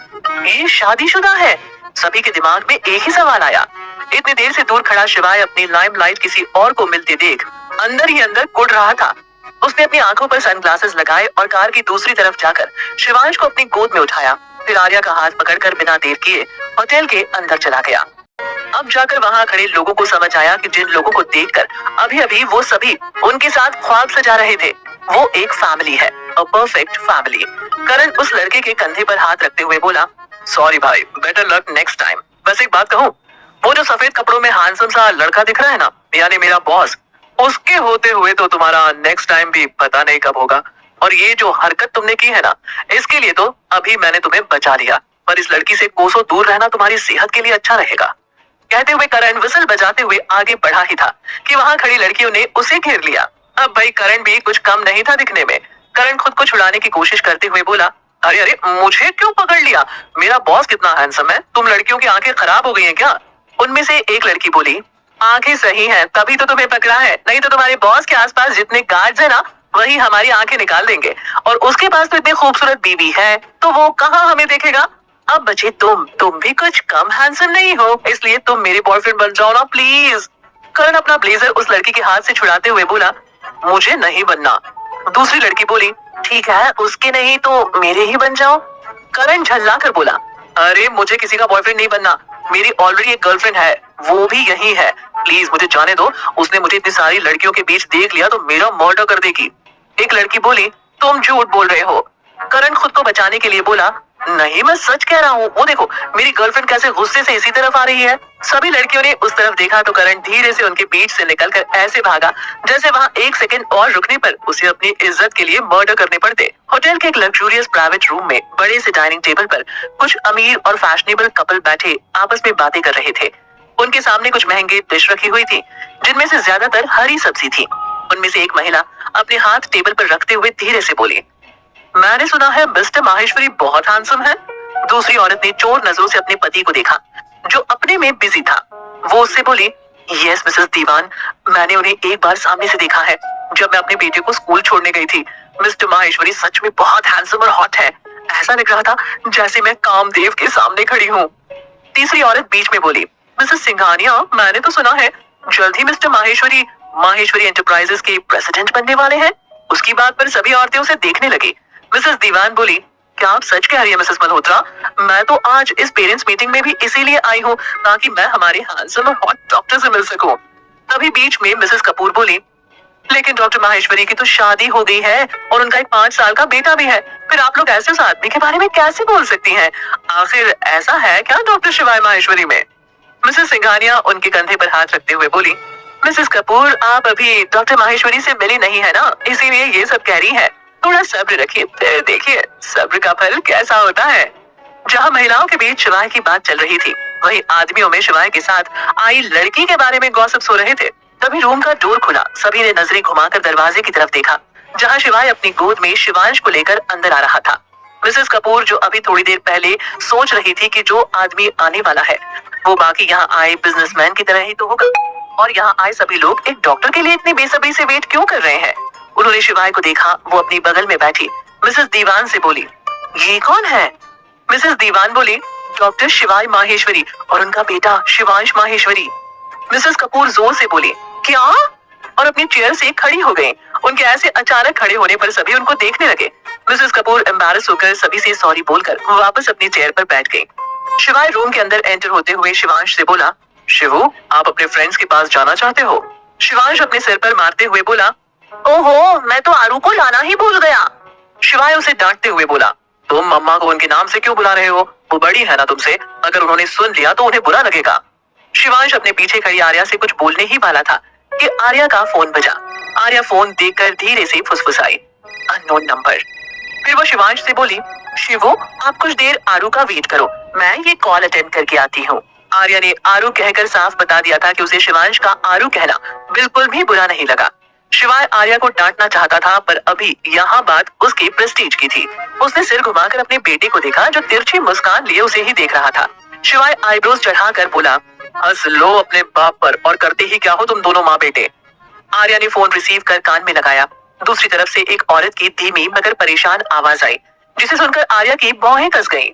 S1: ये शादीशुदा है? सभी के दिमाग में एक ही सवाल आया। इतनी देर से दूर खड़ा शिवाय अपनी लाइमलाइट किसी और को मिलते देख अंदर ही अंदर कुढ़ रहा था। उसने अपनी आंखों पर सनग्लासेस लगाए और कार की दूसरी तरफ जाकर शिवांश को अपनी गोद में उठाया। फिर आर्या का हाथ पकड़कर बिना देर किए होटल के अंदर चला गया। अब जाकर वहां खड़े लोगों को समझ आया कि जिन लोगों को देखकर अभी अभी वो सभी उनके साथ ख्वाब सजा रहे थे, वो एक फैमिली है, अ परफेक्ट फैमिली। करण उस लड़के के कंधे पर हाथ रखते हुए बोला, सॉरी भाई, बेटर लक नेक्स्ट टाइम। बस एक बात कहूं, वो जो सफेद कपड़ों में हैंडसम सा लड़का दिख रहा है ना, यानी मेरा बॉस, उसके होते हुए तो तुम्हारा नेक्स्ट टाइम भी पता नहीं कब होगा। और ये जो हरकत तुमने की है ना, इसके लिए तो अभी मैंने तुम्हें बचा लिया, पर इस लड़की से कोसों दूर रहना तुम्हारी सेहत के लिए अच्छा रहेगा। कहते हुए करण विसल बजाते हुए आगे बढ़ा ही था कि वहां खड़ी लड़कियों ने उसे घेर लिया। अब भाई करण भी कुछ कम नहीं था दिखने में। करण खुद को छुड़ाने की कोशिश करते हुए बोला, अरे अरे, मुझे क्यों पकड़ लिया? मेरा बॉस कितना हैंडसम है, तुम लड़कियों की आंखें खराब हो गई हैं क्या? उनमें से एक लड़की बोली, आंखें सही हैं, तभी तो तुम्हें पकड़ा है, नहीं तो तुम्हारे बॉस के आसपास जितने गार्ड्स हैं ना, वही हमारी आंखें निकाल देंगे। और उसके पास तो इतनी खूबसूरत बीवी है, तो वो कहाँ हमें देखेगा? अब बचे तुम भी कुछ कम हैंडसम नहीं हो, इसलिए तुम मेरे बॉयफ्रेंड बन जाओ ना प्लीज। करण अपना ब्लेजर उस लड़की के हाथ से छुड़ाते हुए बोला, मुझे नहीं बनना। दूसरी लड़की बोली, ठीक है, उसके नहीं तो मेरे ही बन जाओ। करण झल्ला कर बोला, अरे मुझे किसी का बॉयफ्रेंड नहीं बनना, मेरी ऑलरेडी एक गर्लफ्रेंड है, वो भी यही है, प्लीज मुझे जाने दो। उसने मुझे इतनी सारी लड़कियों के बीच देख लिया तो मेरा मर्डर कर देगी। एक लड़की बोली, तुम झूठ बोल रहे हो। करण खुद को बचाने के लिए बोला, नहीं मैं सच कह रहा हूँ, वो देखो मेरी गर्लफ्रेंड कैसे गुस्से से इसी तरफ आ रही है। सभी लड़कियों ने उस तरफ देखा तो करण धीरे से उनके बीच से निकलकर ऐसे भागा जैसे वहाँ एक सेकंड और रुकने पर उसे अपनी इज्जत के लिए मर्डर करने पड़ते। होटल के एक लग्जूरियस प्राइवेट रूम में बड़े से डाइनिंग टेबल पर कुछ अमीर और फैशनेबल कपल बैठे आपस में बातें कर रहे थे। उनके सामने कुछ महंगे डिश रखी हुई थी, जिनमें से ज्यादातर हरी सब्जी थी। उनमें से एक महिला अपने हाथ टेबल पर रखते हुए धीरे से बोली, मैंने सुना है मिस्टर माहेश्वरी बहुत हैंडसम है। दूसरी औरत ने चोर नजरों से अपने पति को देखा, जो अपने में बिजी था। वो उससे बोली, यस मिसेस दीवान, मैंने उन्हें एक बार सामने से देखा है, जब मैं अपने बेटे को स्कूल छोड़ने गई थी। मिस्टर माहेश्वरी सच में बहुत हैंडसम और हॉट है, ऐसा लग रहा था जैसे मैं कामदेव के सामने खड़ी हूँ। तीसरी औरत बीच में बोली, मिसेस सिंघानिया, मैंने तो सुना है जल्द ही मिस्टर माहेश्वरी माहेश्वरी एंटरप्राइजेस के प्रेसिडेंट बनने वाले हैं। उसकी बात पर सभी औरतें उसे देखने लगी। मिसेस दीवान बोली, क्या आप सच कह रही है मिसेस मल्होत्रा? मैं तो आज इस पेरेंट्स मीटिंग में भी इसीलिए आई हूँ ताकि मैं हमारे हैंडसम और हॉट डॉक्टर से मिल सकूं। तभी बीच में मिसेस कपूर बोली, लेकिन डॉक्टर माहेश्वरी की तो शादी हो गई है और उनका एक 5 साल का बेटा भी है, फिर आप लोग ऐसे उस आदमी के बारे में कैसे बोल सकती हैं? आखिर ऐसा है क्या डॉक्टर शिवाय माहेश्वरी में? मिसेस सिंघानिया उनके कंधे पर हाथ रखते हुए बोली, मिसेस कपूर, आप अभी डॉक्टर माहेश्वरी से मिली नहीं है ना, इसीलिए ये सब कह रही है। थोड़ा सब्र रखिए, फिर देखिए सब्र का फल कैसा होता है। जहाँ महिलाओं के बीच शिवाय की बात चल रही थी, वहीं आदमियों में शिवाय के साथ आई लड़की के बारे में गॉसिप्स हो रहे थे। तभी रूम का डोर खुला, सभी ने नजरें घुमाकर दरवाजे की तरफ देखा, जहाँ शिवाय अपनी गोद में शिवांश को लेकर अंदर आ रहा था। मिसेस कपूर, जो अभी थोड़ी देर पहले सोच रही थी कि जो आदमी आने वाला है वो बाकी यहाँ आए बिजनेसमैन की तरह ही तो होगा, और यहाँ आए सभी लोग एक डॉक्टर के लिए इतनी बेसब्री से वेट क्यों कर रहे हैं? उन्होंने शिवाय को देखा, वो अपनी बगल में बैठी मिसेस दीवान से बोली, ये कौन है? मिसेस दीवान बोली, डॉक्टर शिवाय माहेश्वरी और उनका बेटा शिवांश माहेश्वरी। मिसेस कपूर जोर से बोली, क्या? और अपनी चेयर से खड़ी हो गई। उनके ऐसे अचानक खड़े होने पर सभी उनको देखने लगे। मिसेस कपूर एम्बैरेस होकर सभी से सॉरी बोलकर वापस अपनी चेयर पर बैठ गई। शिवाय रूम के अंदर एंटर होते हुए शिवांश से बोला, शिवू, आप अपने फ्रेंड्स के पास जाना चाहते हो? शिवांश अपने सिर पर मारते हुए बोला, ओहो, मैं तो आरू को लाना ही भूल गया। शिवाय उसे डांटते हुए बोला, तुम मम्मा को उनके नाम से क्यों बुला रहे हो? वो बड़ी है ना तुमसे, अगर उन्होंने सुन लिया तो उन्हें बुरा लगेगा। शिवांश अपने पीछे खड़ी आर्या से कुछ बोलने ही वाला था कि आर्या का फोन बजा। आर्या फोन देखकर धीरे से फुसफुसाई, अननोन नंबर। फिर वो शिवांश से बोली, शिवू, आप कुछ देर आरू का वेट करो, मैं ये कॉल अटेंड करके आती हूँ। आर्या ने आरू कहकर साफ बता दिया था कि उसे शिवांश का आरू कहना बिल्कुल भी बुरा नहीं लगा। शिवाय आर्या को डांटना चाहता था, पर अभी यहाँ बात उसके प्रेस्टीज की थी। उसने सिर घुमाकर अपने बेटे को देखा, जो तिरछी मुस्कान लिए उसे ही देख रहा था। शिवाय आईब्रोज चढ़ाकर बोला, हंस लो अपने बाप पर, और करते ही क्या हो तुम दोनों माँ बेटे। आर्या ने फोन रिसीव कर कान में लगाया। दूसरी तरफ से एक औरत की धीमी मगर परेशान आवाज आई, जिसे सुनकर आर्या की भौहें कस गईं।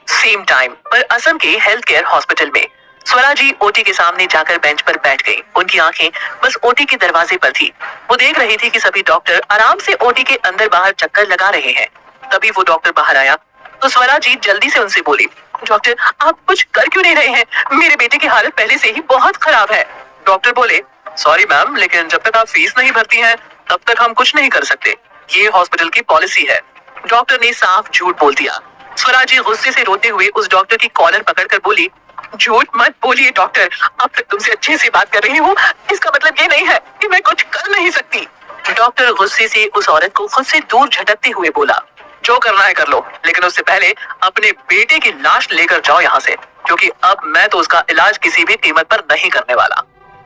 S1: सेम टाइम पर असम के हेल्थ केयर हॉस्पिटल में स्वरा जी ओटी के सामने जाकर बेंच पर बैठ गई। उनकी आंखें बस ओटी के दरवाजे पर थी। वो देख रही थी कि सभी डॉक्टर आराम से ओटी के अंदर बाहर चक्कर लगा रहे हैं। तभी वो डॉक्टर बाहर आया तो स्वरा जी जल्दी से उनसे बोली, डॉक्टर आप कुछ कर क्यों नहीं रहे हैं? मेरे बेटे की हालत पहले से ही बहुत खराब है। डॉक्टर बोले, सॉरी मैम, लेकिन जब तक आप फीस नहीं भरती हैं तब तक हम कुछ नहीं कर सकते। ये हॉस्पिटल की पॉलिसी है। डॉक्टर ने साफ झूठ बोल दिया। स्वरा जी गुस्से से रोते हुए उस डॉक्टर की कॉलर पकड़कर बोली, झूठ मत बोलिए डॉक्टर, अब तक तुमसे अच्छे से बात कर रही हूँ, इसका मतलब ये नहीं है कि मैं कुछ कर नहीं सकती। डॉक्टर गुस्से से उस औरत को खुद से दूर झटकते हुए बोला, जो करना है कर लो, लेकिन उससे पहले अपने बेटे की लाश लेकर जाओ यहाँ से, क्योंकि अब मैं तो उसका इलाज किसी भी कीमत पर नहीं करने वाला।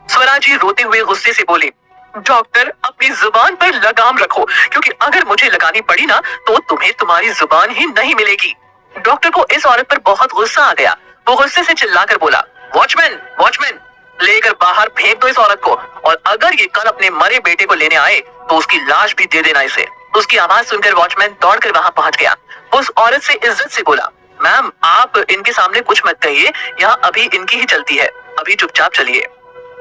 S1: स्वरा जी रोते हुए गुस्से से बोली, डॉक्टर अपनी जुबान पर लगाम रखो, क्योंकि अगर मुझे लगानी पड़ी ना तो तुम्हें तुम्हारी जुबान ही नहीं मिलेगी। डॉक्टर को इस औरत पर बहुत गुस्सा आ गया। वो गुस्से से चिल्लाकर बोला, वॉचमैन वॉचमैन, लेकर बाहर फेंक दो इस औरत को, और अगर ये कल अपने मरे बेटे को लेने आए तो उसकी लाश भी दे देना इसे। उसकी आवाज सुनकर वॉचमैन दौड़कर वहां पहुंच गया। उस औरत से इज्जत से बोला, मैम आप इनके सामने कुछ मत कहिए, यहाँ अभी इनकी ही चलती है, अभी चुपचाप चलिए।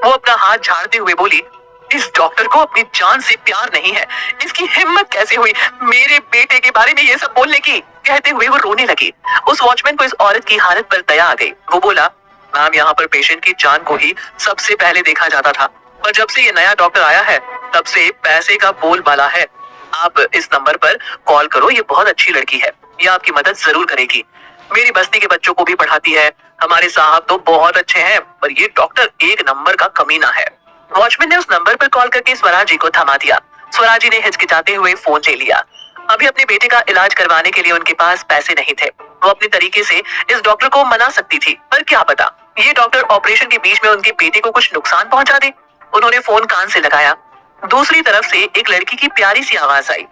S1: वो अपना हाथ झाड़ते हुए बोली, इस डॉक्टर को अपनी जान से प्यार नहीं है, इसकी हिम्मत कैसे हुई मेरे बेटे के बारे में ये सब बोलने की। कहते हुए वो रोने लगी। उस वॉचमैन को इस औरत की हालत पर दया आ गई। वो बोला, मैम यहाँ पर पेशेंट की जान को ही सबसे पहले देखा जाता था, पर जब से ये नया डॉक्टर आया है तब से पैसे का बोलबाला है। आप इस नंबर पर कॉल करो, ये बहुत अच्छी लड़की है, ये आपकी मदद जरूर करेगी। मेरी बस्ती के बच्चों को भी पढ़ाती है, हमारे साहब तो बहुत अच्छे हैं, पर ये डॉक्टर एक नंबर का कमीना है। वॉचमैन ने उस नंबर पर कॉल करके स्वरा जी को थमा दिया। स्वरा जी ने हिचकिचाते हुए फोन ले लिया। अभी अपने बेटे का इलाज करवाने के लिए उनके पास पैसे नहीं थे। वो अपने तरीके से इस डॉक्टर को मना सकती थी, पर क्या पता ये डॉक्टर ऑपरेशन के बीच में उनके बेटे को कुछ नुकसान पहुंचा दे। उन्होंने फोन कान से लगाया। दूसरी तरफ से एक लड़की की प्यारी सी आवाज आई,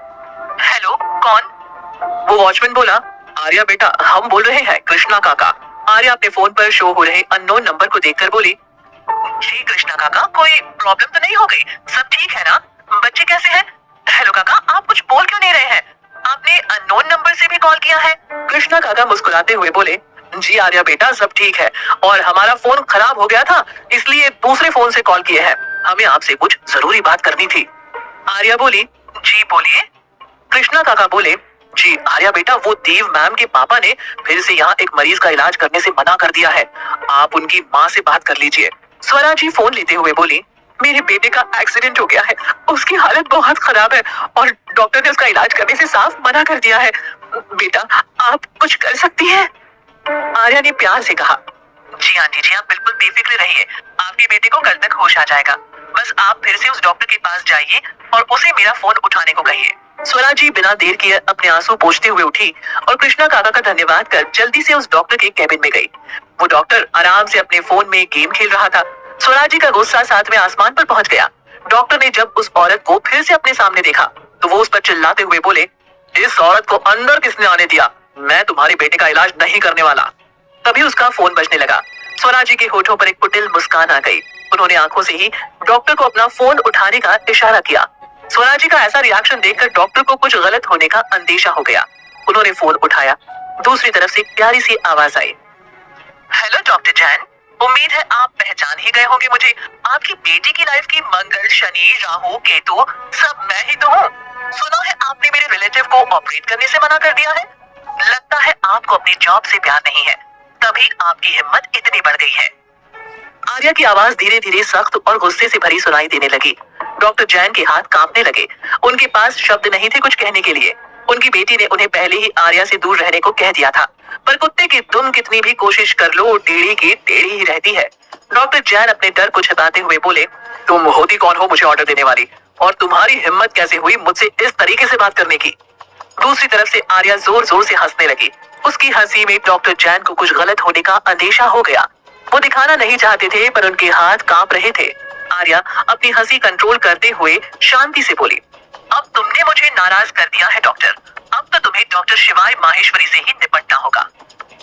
S1: हेलो कौन? वो वॉचमैन बोला, आर्या बेटा, हम बोल रहे हैं कृष्णा काका। आर्या अपने फोन पर शो हो रहे अननोन नंबर को देखकर बोली, जी कृष्णा काका, कोई प्रॉब्लम तो नहीं हो गई? सब ठीक है ना? बच्चे कैसे हैं? हेलो काका, आप कुछ बोल क्यों नहीं रहे हैं? आपने अननोन नंबर से भी कॉल किया है? कृष्णा काका मुस्कुराते हुए बोले, जी आर्या बेटा, सब ठीक है, और हमारा फोन खराब हो गया था इसलिए दूसरे फोन से कॉल किए हैं, हमें आपसे कुछ जरूरी बात करनी थी। आर्या बोली, जी बोलिए। कृष्णा काका बोले, जी आर्या बेटा, वो देव मैम के पापा ने फिर से यहाँ एक मरीज का इलाज करने से मना कर दिया है, आप उनकी माँ से बात कर लीजिए। स्वरा जी फोन लेते हुए बोली, मेरे बेटे का एक्सीडेंट हो गया है, उसकी हालत बहुत खराब है और डॉक्टर ने उसका इलाज करने से साफ मना कर दिया है। बेटा आप कुछ कर सकती हैं? आर्या ने प्यार से कहा, जी आंटी जी, आप बिल्कुल बेफिक्र रहिए, आपके बेटे को कल तक होश आ जाएगा। बस आप फिर से उस डॉक्टर के पास जाइए और उसे मेरा फोन उठाने को कहिए। स्वरा जी बिना देर किए अपने आंसू पोंछते हुए उठी और कृष्णा काका का धन्यवाद कर जल्दी से उस डॉक्टर के कैबिन में गई। वो डॉक्टर आराम से अपने फोन में गेम खेल रहा था। स्वरा जी का गुस्सा सातवें आसमान पर पहुंच गया। डॉक्टर ने जब उस औरत को फिर से अपने सामने देखा तो वो उस पर चिल्लाते हुए बोले, इस औरत को अंदर किसने आने दिया? मैं तुम्हारे बेटे का इलाज नहीं करने वाला। तभी उसका फोन बजने लगा। स्वरा जी के होठों पर एक कुटिल मुस्कान आ गई। उन्होंने आंखों से ही डॉक्टर को अपना फोन उठाने का इशारा किया। स्वरा जी का ऐसा रिएक्शन देखकर डॉक्टर को कुछ गलत होने का अंदेशा हो गया। उन्होंने फोन उठाया। दूसरी तरफ से एक प्यारी सी आवाज आई, हेलो डॉक्टर जैन, उम्मीद है आप पहचान ही गए होंगे मुझे। आपकी बेटी की लाइफ की मंगल, शनि, राहु, केतु सब मैं ही तो हूँ। सुना है आपने मेरे रिलेटिव को ऑपरेट करने से मना कर दिया है। लगता है आपको अपनी जॉब से प्यार नहीं है, तभी आपकी हिम्मत इतनी बढ़ गई है। आर्या की आवाज धीरे धीरे सख्त और गुस्से से भरी सुनाई देने लगी। डॉक्टर जैन के हाथ कांपने लगे। उनके पास शब्द नहीं थे कुछ कहने के लिए। उनकी बेटी ने उन्हें पहले ही आर्या से दूर रहने को कह दिया था, पर कुत्ते की तुम कितनी भी कोशिश कर लो, टेढ़ी की टेढ़ी ही रहती है। डॉक्टर जैन अपने डर को छिपाते हुए बोले, तुम होती कौन हो मुझे ऑर्डर देने वाली, और तुम्हारी हिम्मत कैसे हुई मुझसे इस तरीके से बात करने की? दूसरी तरफ से आर्या जोर जोर से हंसने लगी। उसकी हंसी में डॉक्टर जैन को कुछ गलत होने का अंदेशा हो गया। वो दिखाना नहीं चाहते थे, पर उनके हाथ कांप रहे थे। आर्या अपनी हंसी कंट्रोल करते हुए शांति से बोली, अब तुमने मुझे नाराज कर दिया है डॉक्टर, अब तो तुम्हें डॉक्टर शिवाय माहेश्वरी से ही निपटना होगा।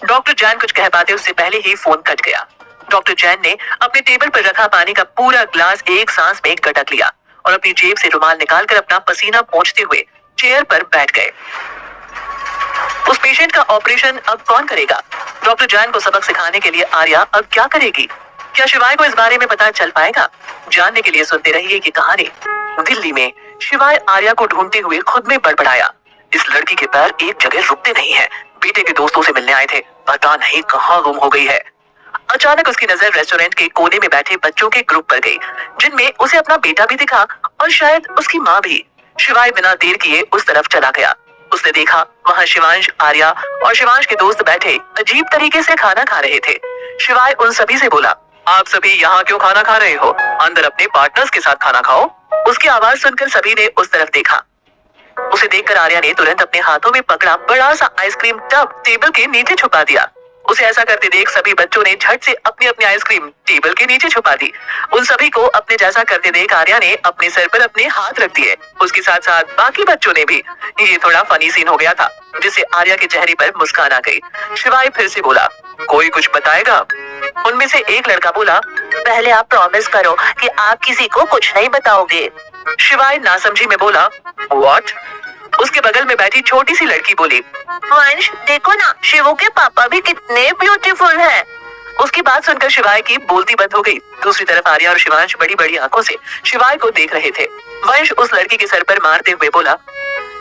S1: डॉक्टर जैन कुछ कह पाते उससे पहले ही फोन कट गया। डॉक्टर जैन ने अपने टेबल पर रखा पानी का पूरा ग्लास एक सांस में गटक लिया और अपनी जेब से रुमाल निकालकर अपना पसीना पोंछते हुए चेयर पर बैठ गए। उस पेशेंट का ऑपरेशन अब कौन करेगा? डॉक्टर जैन को सबक सिखाने के लिए आर्या अब क्या करेगी? क्या शिवाय को इस बारे में पता चल पाएगा? जानने के लिए सुनते रहिए ये कहानी। दिल्ली में शिवाय आर्या को ढूंढते हुए खुद में बड़बड़ाया। इस लड़की के पैर एक जगह रुकते नहीं है। बेटे के दोस्तों से मिलने आए थे, पता नहीं कहाँ गुम हो गई है। अचानक उसकी नजर रेस्टोरेंट के कोने में बैठे बच्चों के ग्रुप पर गई, जिनमें उसे अपना बेटा भी दिखा और शायद उसकी माँ भी। शिवाय बिना देर किए उस तरफ चला गया। उसने देखा वहाँ शिवांश, आर्या और शिवांश के दोस्त बैठे अजीब तरीके से खाना खा रहे थे। शिवाय उन सभी से बोला, आप सभी यहाँ क्यों खाना खा रहे हो? अंदर अपने पार्टनर्स के साथ खाना खाओ। उसकी आवाज सुनकर सभी ने उस तरफ देखा। उसे देखकर आर्या ने तुरंत अपने हाथों में पकड़ा बड़ा सा आइसक्रीम टब टेबल के नीचे छुपा दिया। उसे ऐसा करते देख सभी बच्चों ने झट से अपनी अपनी आइसक्रीम टेबल के नीचे छुपा दी। उन सभी को अपने जैसा करते देख आर्या ने अपने सर पर अपने हाथ रख दिए। उसके साथ साथ बाकी बच्चों ने भी। ये थोड़ा फनी सीन हो गया था, जिससे आर्या के चेहरे पर मुस्कान आ गई। शिवाय फिर से बोला, कोई कुछ बताएगा? उनमें से एक लड़का बोला, पहले आप प्रॉमिस करो कि आप किसी को कुछ नहीं बताओगे। शिवाय नासमझी में बोला, व्हाट? उसके बगल में बैठी छोटी सी लड़की बोली, वंश देखो ना, शिवू के पापा भी कितने ब्यूटीफुल हैं। उसकी बात सुनकर शिवाय की बोलती बंद हो गई। दूसरी तरफ आर्या और शिवांश बड़ी बड़ी आंखों से शिवाय को देख रहे थे। वंश उस लड़की के सर पर मारते हुए बोला,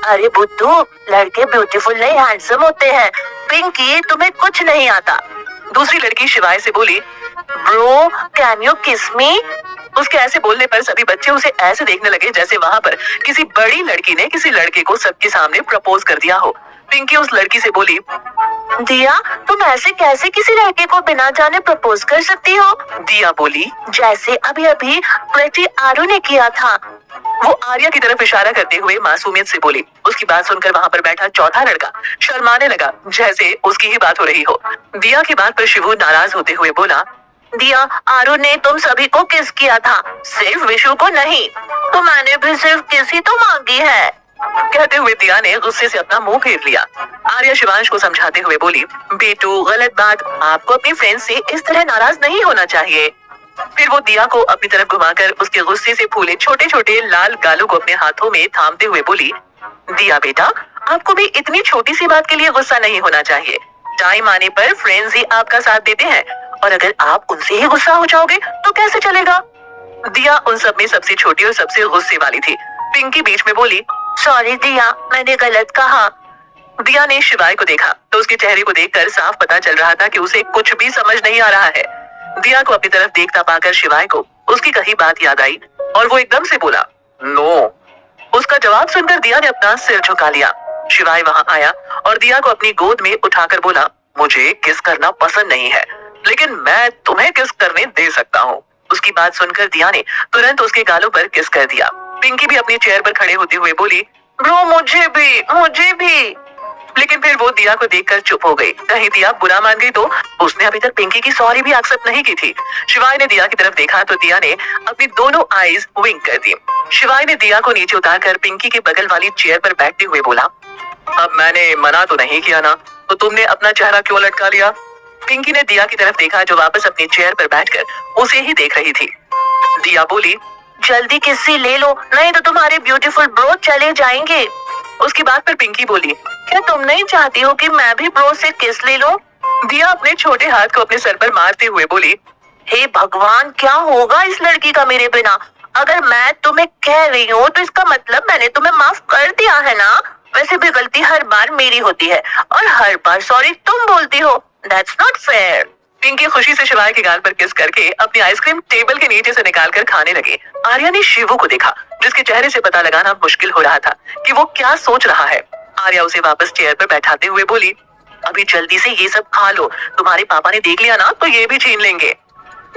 S1: अरे बुद्धू, लड़के ब्यूटीफुल नहीं हैंडसम होते हैं। पिंकी, तुम्हें कुछ नहीं आता। दूसरी लड़की शिवाय से बोली, ब्रो कैन यू किस मी? उसके ऐसे बोलने पर सभी बच्चे उसे ऐसे देखने लगे जैसे वहाँ पर किसी बड़ी लड़की ने किसी लड़के को सबके सामने प्रपोज कर दिया हो। पिंकी उस लड़की से बोली, दिया, तुम ऐसे कैसे किसी लड़के को बिना जाने प्रपोज कर सकती हो? दिया बोली, जैसे अभी अभी प्रेटी आरू ने किया था। वो आर्या की तरफ इशारा करते हुए मासूमियत से बोली। उसकी बात सुनकर वहाँ पर बैठा चौथा लड़का शर्माने लगा, जैसे उसकी ही बात हो रही हो। दिया की बात पर शिवू नाराज होते हुए बोला, दिया, आरू ने तुम सभी को किस किया था, सिर्फ विशु को नहीं। तो मैंने भी सिर्फ किस ही तो मांगी है। कहते हुए दिया ने गुस्से से अपना मुंह फेर लिया। आर्या शिवांश को समझाते हुए बोली, बेटू गलत बात, आपको अपनी फ्रेंड से इस तरह नाराज नहीं होना चाहिए। फिर वो दिया को अपनी तरफ घुमाकर उसके गुस्से से फूले छोटे छोटे लाल गालों को अपने हाथों में थामते हुए बोली, दिया बेटा, आपको भी इतनी छोटी सी बात के लिए गुस्सा नहीं होना चाहिए। टाइम आने पर फ्रेंड्स ही आपका साथ देते हैं, और अगर आप उनसे ही गुस्सा हो जाओगे तो कैसे चलेगा? दिया उन सब में सबसे छोटी और सबसे गुस्से वाली थी। पिंकी बीच में बोली, सॉरी दिया, मैंने गलत कहा। दिया ने शिवाय को देखा तो उसके चेहरे को देखकर साफ पता चल रहा था कि उसे कुछ भी समझ नहीं आ रहा है। दिया को अपनी तरफ देखता पाकर शिवाय को उसकी कही बात याद आई और वो एकदम से बोला, नो। उसका जवाब सुनकर दिया ने अपना सिर झुका लिया। शिवाय वहाँ आया और दिया को अपनी गोद में उठाकर बोला, मुझे किस करना पसंद नहीं है, लेकिन मैं तुम्हें किस करने दे सकता हूँ। उसकी बात सुनकर दिया ने तुरंत उसके गालों पर किस कर दिया। पिंकी भी अपनी चेयर पर खड़े होते हुए बोली, ब्रो मुझे भी। लेकिन फिर वो दिया को देखकर चुप हो गई। कहीं दिया बुरा मान गई तो? उसने अभी तक पिंकी की सॉरी भी एक्सेप्ट नहीं की थी। शिवाय ने दिया की तरफ देखा तो दिया ने अपनी दोनों आईज विंक कर दी। शिवाय ने दिया को नीचे उतारकर पिंकी के बगल वाली चेयर पर बैठते हुए बोला, अब मैंने मना तो नहीं किया ना, तो तुमने अपना चेहरा क्यों लटका लिया? पिंकी ने दिया की तरफ देखा जो वापस अपनी चेयर पर बैठकर उसे ही देख रही थी। दिया बोली, जल्दी किस्सी ले लो, नहीं तो तुम्हारे ब्यूटीफुल ब्रो चले जाएंगे। उसकी बात पर पिंकी बोली, क्या तुम नहीं चाहती हो कि मैं भी ब्रो से किस ले लूं? दिया अपने छोटे हाथ को अपने सर पर मारते हुए बोली, हे भगवान, क्या होगा इस लड़की का मेरे बिना? अगर मैं तुम्हें कह रही हूँ तो इसका मतलब मैंने तुम्हें माफ कर दिया है ना? वैसे भी गलती हर बार मेरी होती है और हर बार सॉरी तुम बोलती हो। That's not fair. पिंकी खुशी से शिवाय के गाल पर किस करके अपनी आइसक्रीम टेबल के नीचे से निकालकर खाने लगे। आर्या ने शिवू को देखा, जिसके चेहरे से पता लगाना मुश्किल हो रहा था कि वो क्या सोच रहा है। आर्या उसे वापस चेयर पर बैठाते हुए बोली, अभी जल्दी से ये सब खा लो, तुम्हारे पापा ने देख लिया ना तो ये भी छीन लेंगे।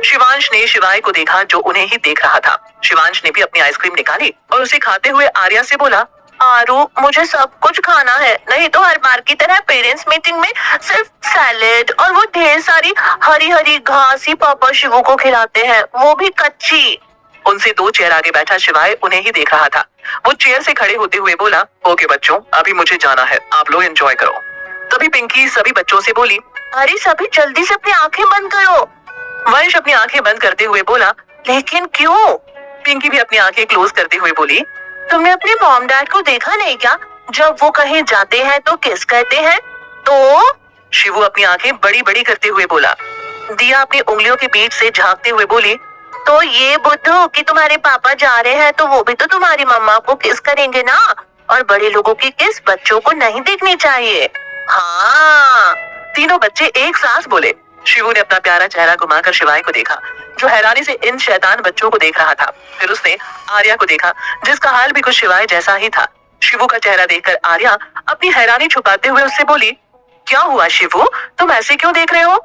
S1: शिवांश ने शिवाय को देखा जो उन्हें ही देख रहा था। शिवांश ने भी अपनी आइसक्रीम निकाली और उसे खाते हुए आर्या से बोला, आरू मुझे सब कुछ खाना है, नहीं तो हर बार की तरह पेरेंट्स मीटिंग में सिर्फ सैलेड और वो ढेर सारी हरी हरी घास ही पापा शिवू को खिलाते हैं, वो भी कच्ची। उनसे 2 चेयर आगे बैठा शिवाय उन्हें ही देख रहा था। वो चेयर से खड़े होते हुए बोला, ओके बच्चों, अभी मुझे जाना है, आप लोग एंजॉय करो। तभी पिंकी सभी बच्चों से बोली, अरे सभी जल्दी से अपनी आंखें बंद करो। वंश अपनी आंखें बंद करते हुए बोला, लेकिन क्यों? पिंकी भी अपनी आंखें क्लोज करते हुए बोली, तुमने अपने मॉम डैड को देखा नहीं क्या? जब वो कहीं जाते हैं तो किस करते हैं, तो शिवू अपनी आंखें बड़ी बड़ी करते हुए बोला। दिया अपनी उंगलियों के बीच से झांकते हुए बोली, तो ये बुद्धू कि तुम्हारे पापा जा रहे हैं तो वो भी तो तुम्हारी मम्मा को किस करेंगे ना, और बड़े लोगों की किस बच्चों को नहीं देखनी चाहिए। हाँ, तीनों बच्चे एक साथ बोले। शिवू ने अपना प्यारा चेहरा घुमाकर शिवाय को देखा, जो हैरानी से इन शैतान बच्चों को देख रहा था। फिर उसने आर्या को देखा, जिसका हाल भी कुछ शिवाय जैसा ही था। शिवू का चेहरा देखकर आर्या अपनी हैरानी छुपाते हुए उससे बोली, क्या हुआ शिवू, तुम ऐसे क्यों देख रहे हो?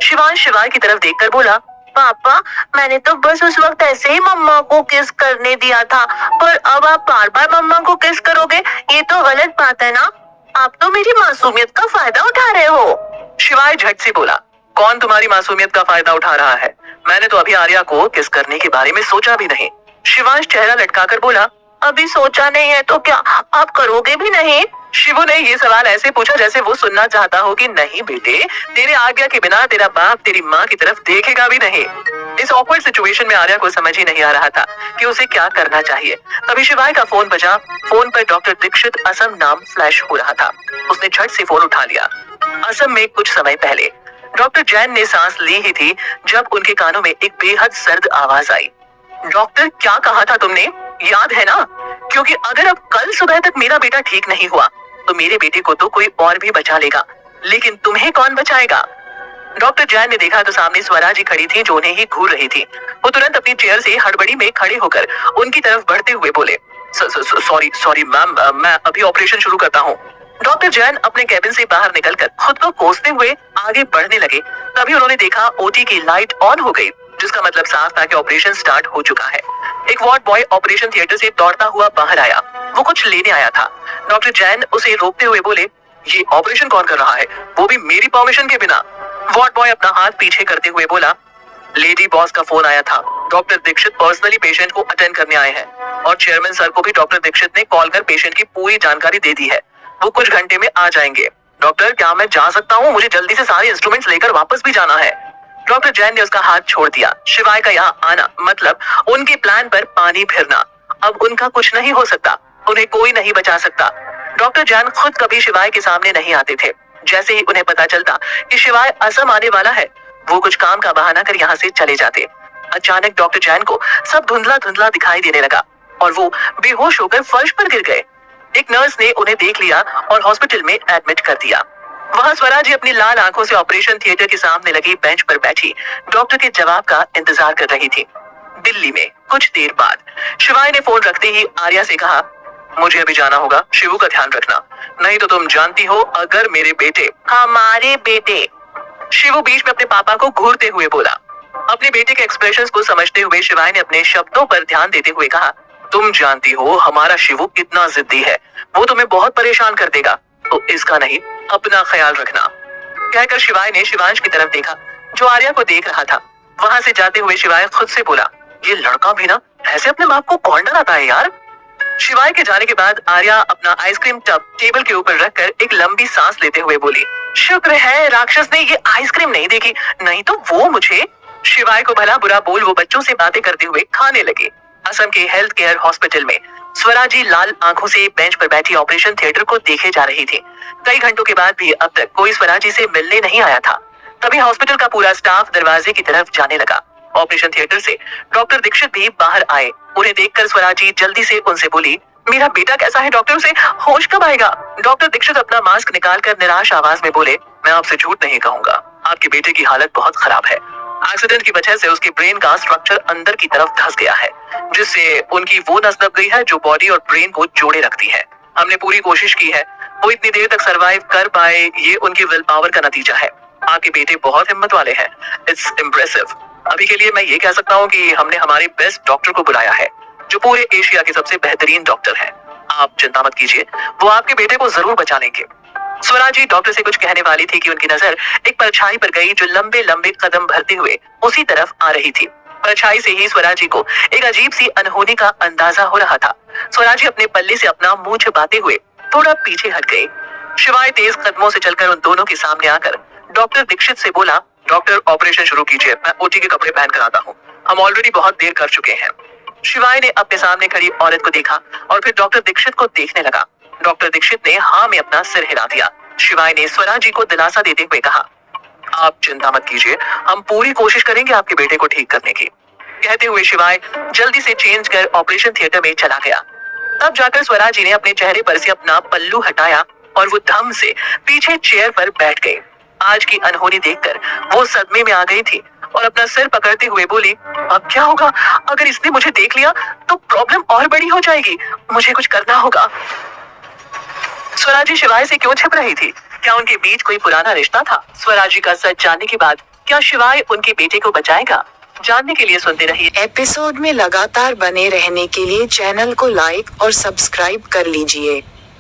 S1: शिवांश शिवाय की तरफ देखकर बोला, पापा मैंने तो बस उस वक्त ऐसे ही मम्मा को किस करने दिया था, पर अब आप बार बार मम्मा को किस करोगे, ये तो गलत बात है ना। आप तो मेरी मासूमियत का फायदा उठा रहे हो। शिवाय झट से बोला, कौन तुम्हारी मासूमियत का फायदा उठा रहा है? मैंने तो अभी आर्या को किस करने के बारे में सोचा भी नहीं। शिवांश चेहरा लटकाकर बोला, अभी सोचा नहीं है तो क्या आप करोगे भी नहीं? शिवू ने ये सवाल ऐसे पूछा जैसे वो सुनना चाहता हो कि नहीं बेटे, तेरे आज्ञा के बिना तेरा बाप तेरी माँ की तरफ देखेगा भी नहीं। इस ऑकवर्ड सिचुएशन में आर्या को समझ ही नहीं आ रहा था कि उसे क्या करना चाहिए। तभी शिवाय का फोन बजा। फोन पर डॉक्टर दीक्षित असम नाम फ्लैश हो रहा था। उसने झट से फोन उठा लिया। असम में कुछ समय पहले डॉक्टर जैन ने सांस ली ही थी जब उनके कानों में एक बेहद सर्द आवाज आई। डॉक्टर, क्या कहा था तुमने, याद है ना? क्योंकि अगर अब कल सुबह तक मेरा बेटा ठीक नहीं हुआ तो मेरे बेटे को तो कोई और भी बचा लेगा, लेकिन तुम्हें कौन बचाएगा? डॉक्टर जैन ने देखा तो सामने स्वरा जी खड़ी थी, जो उन्हें ही घूर रही थी। वो तुरंत अपनी चेयर से हड़बड़ी में खड़े होकर उनकी तरफ बढ़ते हुए बोले, सॉरी मैम, मैं अभी ऑपरेशन शुरू करता हूँ। डॉक्टर जैन अपने कैबिन से बाहर निकलकर खुद को कोसते हुए आगे बढ़ने लगे। तभी उन्होंने देखा ओटी की लाइट ऑन हो गई, जिसका मतलब साफ था कि ऑपरेशन स्टार्ट हो चुका है। एक वार्ड बॉय ऑपरेशन थिएटर से दौड़ता हुआ बाहर आया। वो कुछ लेने आया था। डॉक्टर जैन उसे रोकते हुए बोले, ये ऑपरेशन कौन कर रहा है, वो भी मेरी परमिशन के बिना? वार्ड बॉय अपना हाथ पीछे करते हुए बोला, लेडी बॉस का फोन आया था। डॉक्टर दीक्षित पर्सनली पेशेंट को अटेंड करने आए हैं और चेयरमैन सर को भी डॉक्टर दीक्षित ने कॉल कर पेशेंट की पूरी जानकारी दे दी है। वो कुछ घंटे में आ जाएंगे। डॉक्टर, क्या मैं जा सकता हूँ? मुझे जल्दी से सारे इंस्ट्रूमेंट्स लेकर वापस भी जाना है। डॉक्टर जैन ने उसका हाथ छोड़ दिया। शिवाय का यहाँ आना मतलब उनके प्लान पर पानी फिरना। अब उनका कुछ नहीं हो सकता, उन्हें कोई नहीं बचा सकता। डॉक्टर जैन खुद कभी शिवाय के सामने नहीं आते थे। जैसे ही उन्हें पता चलता कि शिवाय असम आने वाला है, वो कुछ काम का बहाना कर यहाँ से चले जाते। अचानक डॉक्टर जैन को सब धुंधला धुंधला दिखाई देने लगा और वो बेहोश होकर फर्श पर गिर गए। एक नर्स ने उन्हें देख लिया और हॉस्पिटल में एडमिट कर दिया। वहाँ स्वरा जी अपनी लाल आंखों से ऑपरेशन थिएटर के सामने लगी बेंच पर बैठी डॉक्टर के जवाब का इंतजार कर रही थी। दिल्ली में कुछ देर बाद शिवाय ने फोन रखते ही आर्या से कहा, मुझे अभी जाना होगा, शिवू का ध्यान रखना, नहीं तो तुम जानती हो अगर मेरे बेटे, हमारे बेटे, शिवू बीच में अपने पापा को घूरते हुए बोला। अपने बेटे के एक्सप्रेशंस को समझते हुए शिवाय ने अपने शब्दों पर ध्यान देते हुए कहा, तुम जानती हो हमारा शिवू कितना जिद्दी है, वो तुम्हें बहुत परेशान कर देगा, तो इसका नहीं अपना ख्याल रखना। कहकर शिवाय ने शिवांश की तरफ देखा, जो आर्या को देख रहा था। वहां से जाते हुए शिवाय खुद से बोला, ये लड़का भी ना ऐसे अपने बाप को कौन डराता है यार। शिवाय के जाने के बाद आर्या अपना आइसक्रीम टब टेबल के ऊपर रखकर एक लंबी सांस लेते हुए बोली, शुक्र है राक्षस ने ये आइसक्रीम नहीं देखी, नहीं तो वो मुझे। शिवाय को भला बुरा बोल वो बच्चों से बातें करते हुए खाने लगे। असम के हेल्थ केयर हॉस्पिटल में स्वरा जी लाल आंखों से बेंच पर बैठी ऑपरेशन थिएटर को देखे जा रही थी। कई घंटों के बाद भी अब तक कोई स्वरा जी से मिलने नहीं आया था। तभी हॉस्पिटल का पूरा स्टाफ दरवाजे की तरफ जाने लगा। ऑपरेशन थिएटर से डॉक्टर दीक्षित भी बाहर आए। उन्हें देखकर स्वरा जी जल्दी से उनसे बोली, मेरा बेटा कैसा है डॉक्टर, उसे होश कब आएगा? डॉक्टर दीक्षित अपना मास्क निकालकर निराश आवाज में बोले, मैं आपसे झूठ नहीं कहूंगा, आपके बेटे की हालत बहुत खराब है। एक्सीडेंट की वजह से उसके ब्रेन का स्ट्रक्चर अंदर की तरफ धंस गया है, जिससे उनकी वो नस दब गई है जो बॉडी और ब्रेन को जोड़े रखती है। हमने पूरी कोशिश की है, वो इतनी देर तक सरवाइव कर पाए, ये उनकी विल पावर का नतीजा है। आपके बेटे बहुत हिम्मत वाले हैं, इट्स इम्प्रेसिव। अभी के लिए मैं ये कह सकता हूँ कि हमने हमारे बेस्ट डॉक्टर को बुलाया है, जो पूरे एशिया के सबसे बेहतरीन डॉक्टर है। आप चिंता मत कीजिए, वो आपके बेटे को जरूर बचा लेंगे। स्वरा जी डॉक्टर से कुछ कहने वाली थी कि उनकी नजर एक परछाई पर गई, जो लंबे लंबे कदम भरते हुए उसी तरफ आ रही थी। परछाई से ही स्वरा जी को एक अजीब सी अनहोनी का अंदाजा हो रहा था। स्वरा जी अपने पल्ले से अपना मुंह छुपाते हुए थोड़ा पीछे हट गए। शिवाय तेज कदमों से चलकर उन दोनों के सामने आकर डॉक्टर दीक्षित से बोला, डॉक्टर ऑपरेशन शुरू कीजिए, मैं ओटी के कपड़े पहन कर आता हूँ, हम ऑलरेडी बहुत देर कर चुके हैं। शिवाय ने अपने सामने खड़ी औरत को देखा और फिर डॉक्टर दीक्षित को देखने लगा। डॉक्टर दीक्षित ने हाँ में अपना सिर हिला दिया। शिवाय ने स्वराजी को दिलासा देते हुए कहा, आप चिंता मत कीजिए, हम पूरी कोशिश करेंगे आपके बेटे को ठीक करने की। कहते हुए शिवाय जल्दी से चेंज कर ऑपरेशन थिएटर में चला गया। तब जाकर स्वराजी ने अपने चेहरे पर से अपना पल्लू हटाया और वो धम से पीछे चेयर पर बैठ गई। आज की अनहोनी देखकर वो सदमे में आ गई थी और अपना सिर पकड़ते हुए बोली, अब क्या होगा? अगर इसने मुझे देख लिया तो प्रॉब्लम और बड़ी हो जाएगी, मुझे कुछ करना होगा। स्वराजी शिवाय से क्यों छिप रही थी? क्या उनके बीच कोई पुराना रिश्ता था? स्वराजी का सच जानने के बाद क्या शिवाय उनके बेटे को बचाएगा? जानने के लिए सुनते रहिए।
S2: एपिसोड में लगातार बने रहने के लिए चैनल को लाइक और सब्सक्राइब कर लीजिए।